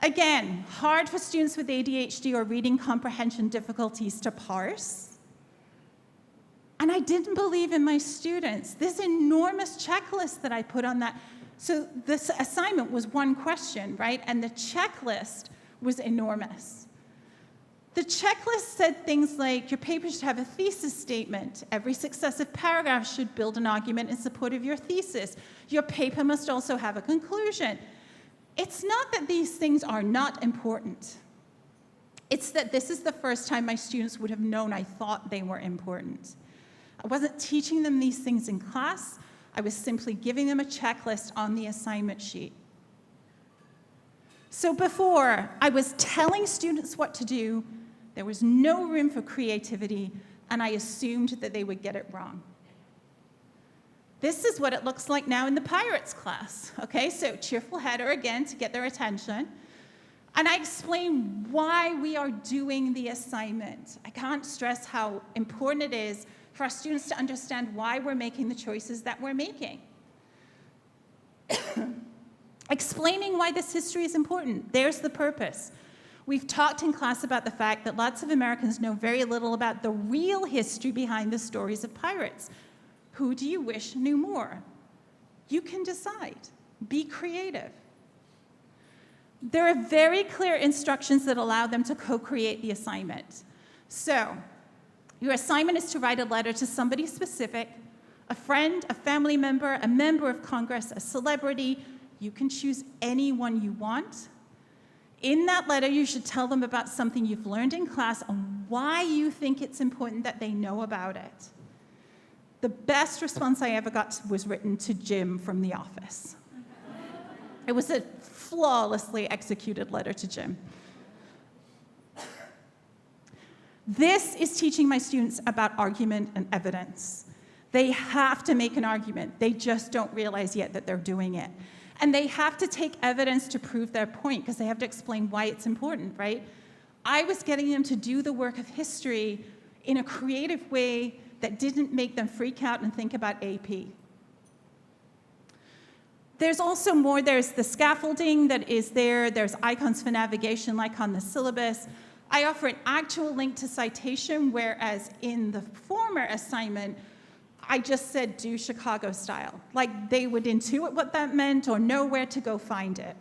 Again, hard for students with ADHD or reading comprehension difficulties to parse. And I didn't believe in my students. This enormous checklist that I put on that. So this assignment was one question, right? And the checklist was enormous. The checklist said things like, your paper should have a thesis statement. Every successive paragraph should build an argument in support of your thesis. Your paper must also have a conclusion. It's not that these things are not important. It's that this is the first time my students would have known I thought they were important. I wasn't teaching them these things in class. I was simply giving them a checklist on the assignment sheet. So before, I was telling students what to do. There was no room for creativity, and I assumed that they would get it wrong. This is what it looks like now in the Pirates class. Okay, so cheerful header again to get their attention. And I explain why we are doing the assignment. I can't stress how important it is for our students to understand why we're making the choices that we're making. Explaining why this history is important. There's the purpose. We've talked in class about the fact that lots of Americans know very little about the real history behind the stories of pirates. Who do you wish knew more? You can decide. Be creative. There are very clear instructions that allow them to co-create the assignment. So, your assignment is to write a letter to somebody specific, a friend, a family member, a member of Congress, a celebrity. You can choose anyone you want. In that letter, you should tell them about something you've learned in class and why you think it's important that they know about it. The best response I ever got was written to Jim from The Office. It was a flawlessly executed letter to Jim. This is teaching my students about argument and evidence. They have to make an argument. They just don't realize yet that they're doing it. And they have to take evidence to prove their point because they have to explain why it's important, right? I was getting them to do the work of history in a creative way that didn't make them freak out and think about AP. There's also more. There's the scaffolding that is there. There's icons for navigation like on the syllabus. I offer an actual link to citation, whereas in the former assignment, I just said do Chicago style. Like they would intuit what that meant or know where to go find it.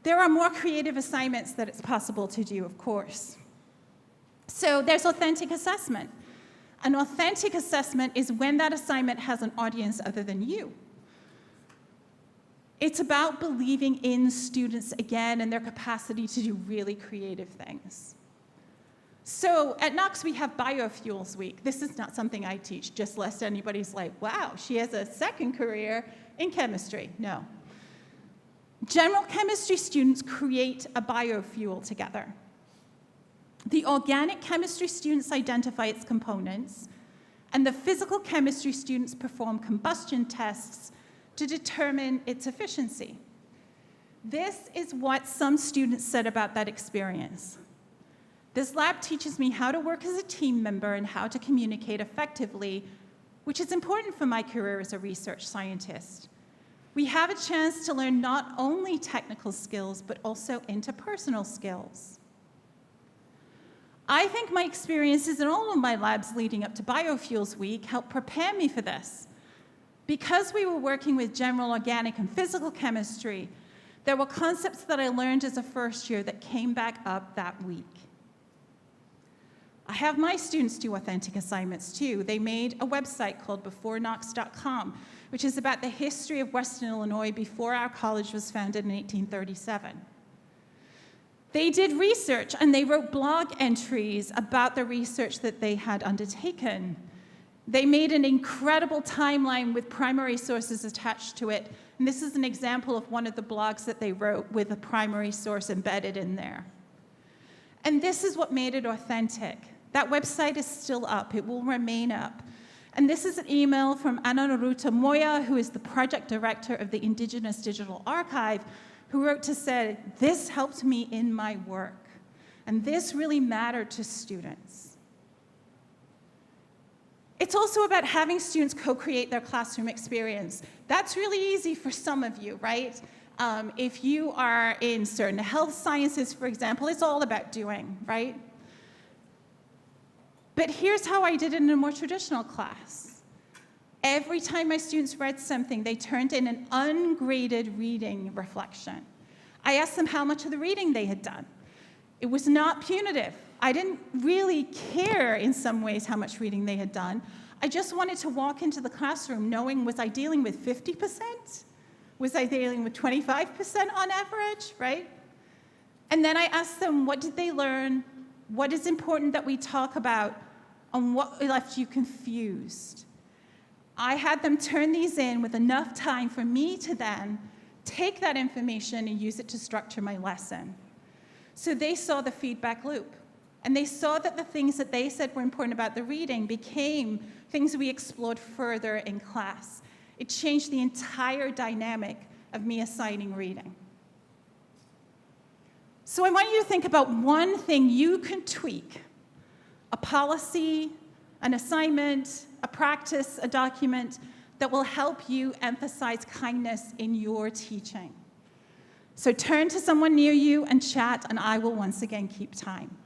There are more creative assignments that it's possible to do, of course. So there's authentic assessment. An authentic assessment is when that assignment has an audience other than you. It's about believing in students again and their capacity to do really creative things. So at Knox, we have Biofuels Week. This is not something I teach, just lest anybody's like, wow, she has a second career in chemistry. No. General chemistry students create a biofuel together. The organic chemistry students identify its components, and the physical chemistry students perform combustion tests to determine its efficiency. This is what some students said about that experience. This lab teaches me how to work as a team member and how to communicate effectively, which is important for my career as a research scientist. We have a chance to learn not only technical skills, but also interpersonal skills. I think my experiences in all of my labs leading up to Biofuels Week helped prepare me for this. Because we were working with general organic and physical chemistry, there were concepts that I learned as a first year that came back up that week. I have my students do authentic assignments too. They made a website called beforeknox.com, which is about the history of Western Illinois before our college was founded in 1837. They did research and they wrote blog entries about the research that they had undertaken. They made an incredible timeline with primary sources attached to it. And this is an example of one of the blogs that they wrote with a primary source embedded in there. And this is what made it authentic. That website is still up. It will remain up. And this is an email from Anaruta Moya, who is the project director of the Indigenous Digital Archive, who wrote to say, this helped me in my work. And this really mattered to students. It's also about having students co-create their classroom experience. That's really easy for some of you, right? If you are in certain health sciences, for example, it's all about doing, right? But here's how I did it in a more traditional class. Every time my students read something, they turned in an ungraded reading reflection. I asked them how much of the reading they had done. It was not punitive. I didn't really care in some ways how much reading they had done. I just wanted to walk into the classroom knowing, was I dealing with 50%? Was I dealing with 25% on average, right? And then I asked them, what did they learn? What is important that we talk about? And what left you confused? I had them turn these in with enough time for me to then take that information and use it to structure my lesson. So they saw the feedback loop. And they saw that the things that they said were important about the reading became things we explored further in class. It changed the entire dynamic of me assigning reading. So I want you to think about one thing you can tweak: a policy, an assignment, a practice, a document that will help you emphasize kindness in your teaching. So turn to someone near you and chat, and I will once again keep time.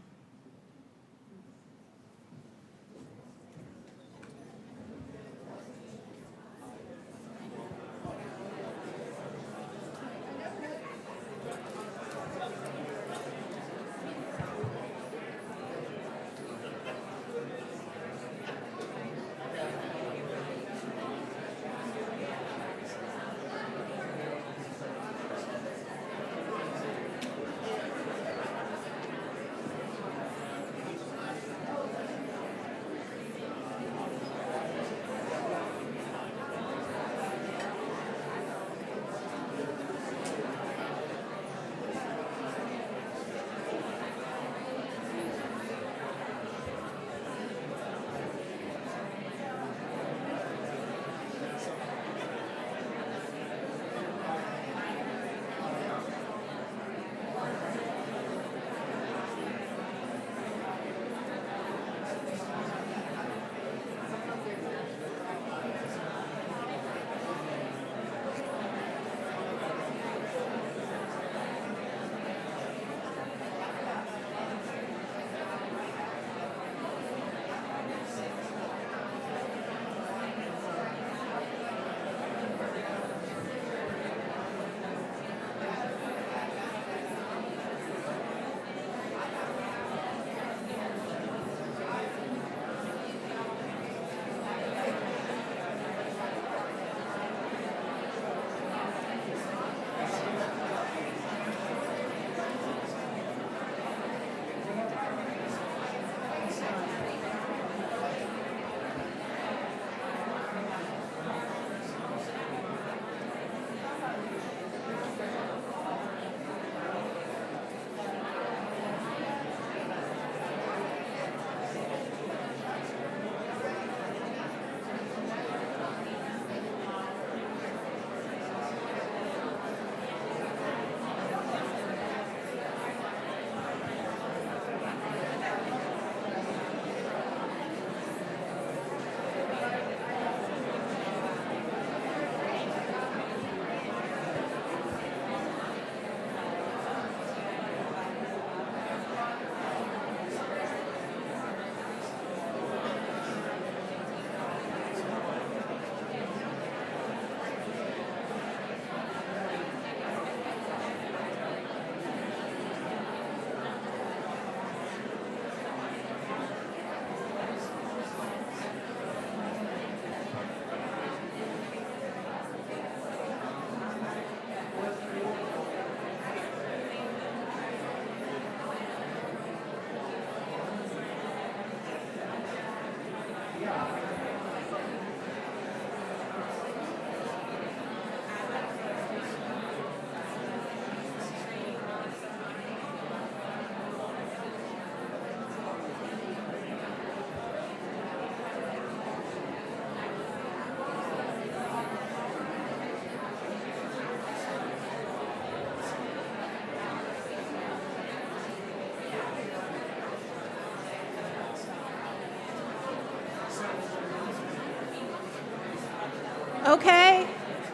Okay,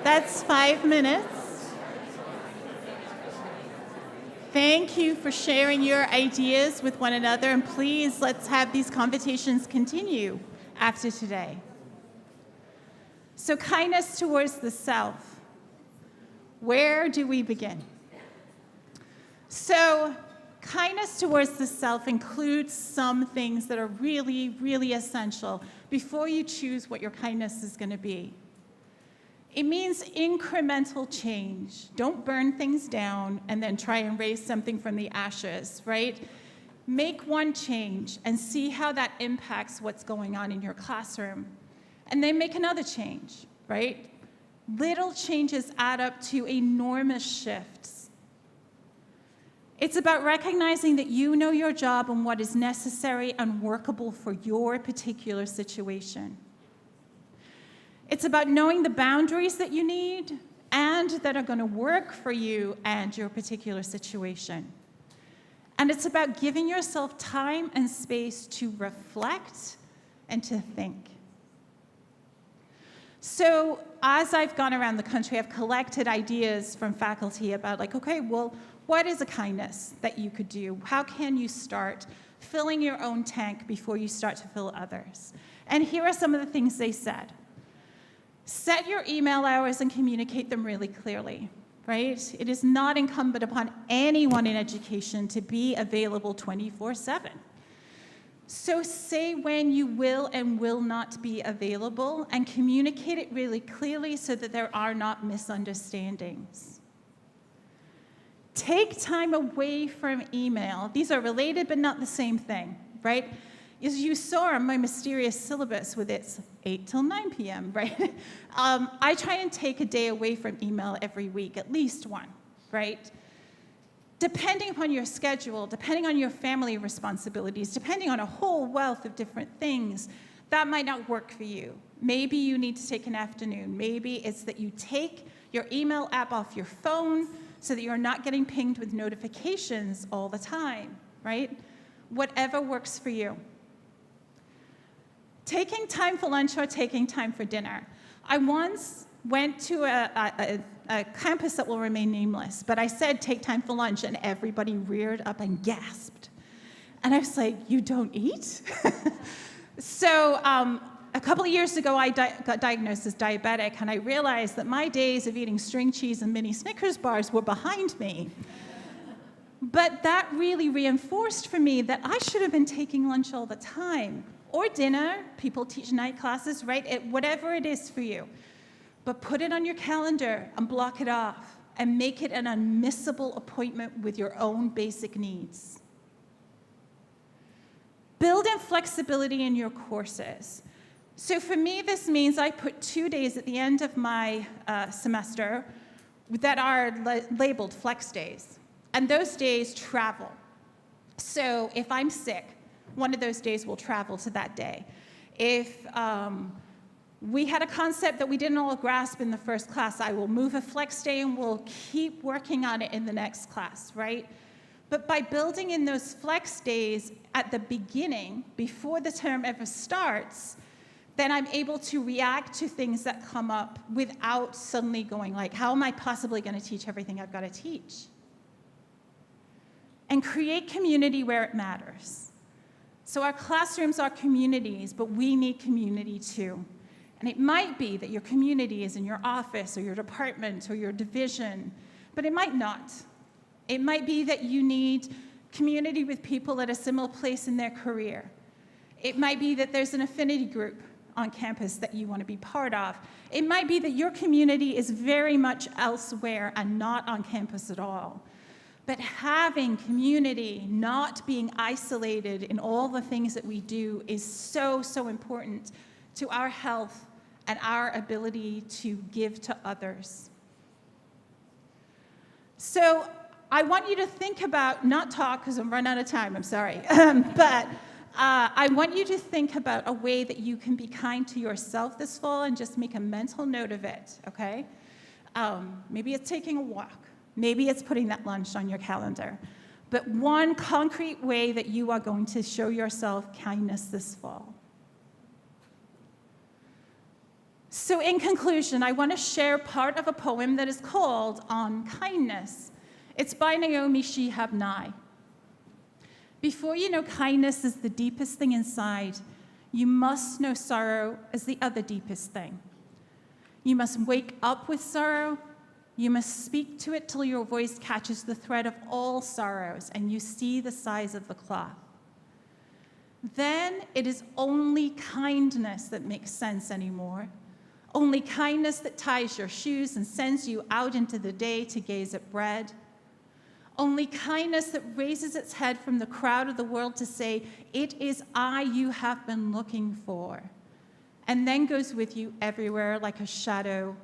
that's 5 minutes. Thank you for sharing your ideas with one another, and please let's have these conversations continue after today. So, kindness towards the self. Where do we begin? So, kindness towards the self includes some things that are really, really essential before you choose what your kindness is going to be. It means incremental change. Don't burn things down and then try and raise something from the ashes, right? Make one change and see how that impacts what's going on in your classroom. And then make another change, right? Little changes add up to enormous shifts. It's about recognizing that you know your job and what is necessary and workable for your particular situation. It's about knowing the boundaries that you need and that are going to work for you and your particular situation. And it's about giving yourself time and space to reflect and to think. So as I've gone around the country, I've collected ideas from faculty about like, okay, well, what is a kindness that you could do? How can you start filling your own tank before you start to fill others? And here are some of the things they said. Set your email hours and communicate them really clearly, right? It is not incumbent upon anyone in education to be available 24/7. So say when you will and will not be available and communicate it really clearly so that there are not misunderstandings. Take time away from email. These are related but not the same thing, right? As you saw on my mysterious syllabus with its 8 till 9 p.m., right? I try and take a day away from email every week, at least one, right? Depending upon your schedule, depending on your family responsibilities, depending on a whole wealth of different things, that might not work for you. Maybe you need to take an afternoon. Maybe it's that you take your email app off your phone so that you're not getting pinged with notifications all the time, right? Whatever works for you. Taking time for lunch or taking time for dinner. I once went to a campus that will remain nameless, but I said take time for lunch, and everybody reared up and gasped. And I was like, you don't eat? So a couple of years ago, I got diagnosed as diabetic, and I realized that my days of eating string cheese and mini Snickers bars were behind me. But that really reinforced for me that I should have been taking lunch all the time, or dinner. People teach night classes, right? Whatever it is for you. But put it on your calendar and block it off and make it an unmissable appointment with your own basic needs. Build in flexibility in your courses. So for me, this means I put 2 days at the end of my semester that are labeled flex days. And those days travel. So if I'm sick, one of those days will travel to that day. If we had a concept that we didn't all grasp in the first class, I will move a flex day and we'll keep working on it in the next class, right? But by building in those flex days at the beginning, before the term ever starts, then I'm able to react to things that come up without suddenly going like, how am I possibly going to teach everything I've got to teach? And create community where it matters. So our classrooms are communities, but we need community too. And it might be that your community is in your office or your department or your division, but it might not. It might be that you need community with people at a similar place in their career. It might be that there's an affinity group on campus that you want to be part of. It might be that your community is very much elsewhere and not on campus at all. But having community, not being isolated in all the things that we do, is so, so important to our health and our ability to give to others. So I want you to think about, not talk because I'm running out of time, I'm sorry, but I want you to think about a way that you can be kind to yourself this fall and just make a mental note of it, okay? Maybe it's taking a walk. Maybe it's putting that lunch on your calendar. But one concrete way that you are going to show yourself kindness this fall. So in conclusion, I want to share part of a poem that is called On Kindness. It's by Naomi Shihab Nye. Before you know kindness is the deepest thing inside, you must know sorrow as the other deepest thing. You must wake up with sorrow. You must speak to it till your voice catches the thread of all sorrows and you see the size of the cloth. Then it is only kindness that makes sense anymore. Only kindness that ties your shoes and sends you out into the day to gaze at bread. Only kindness that raises its head from the crowd of the world to say, it is I you have been looking for, and then goes with you everywhere like a shadow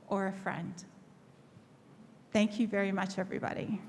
or a friend. Thank you very much, everybody.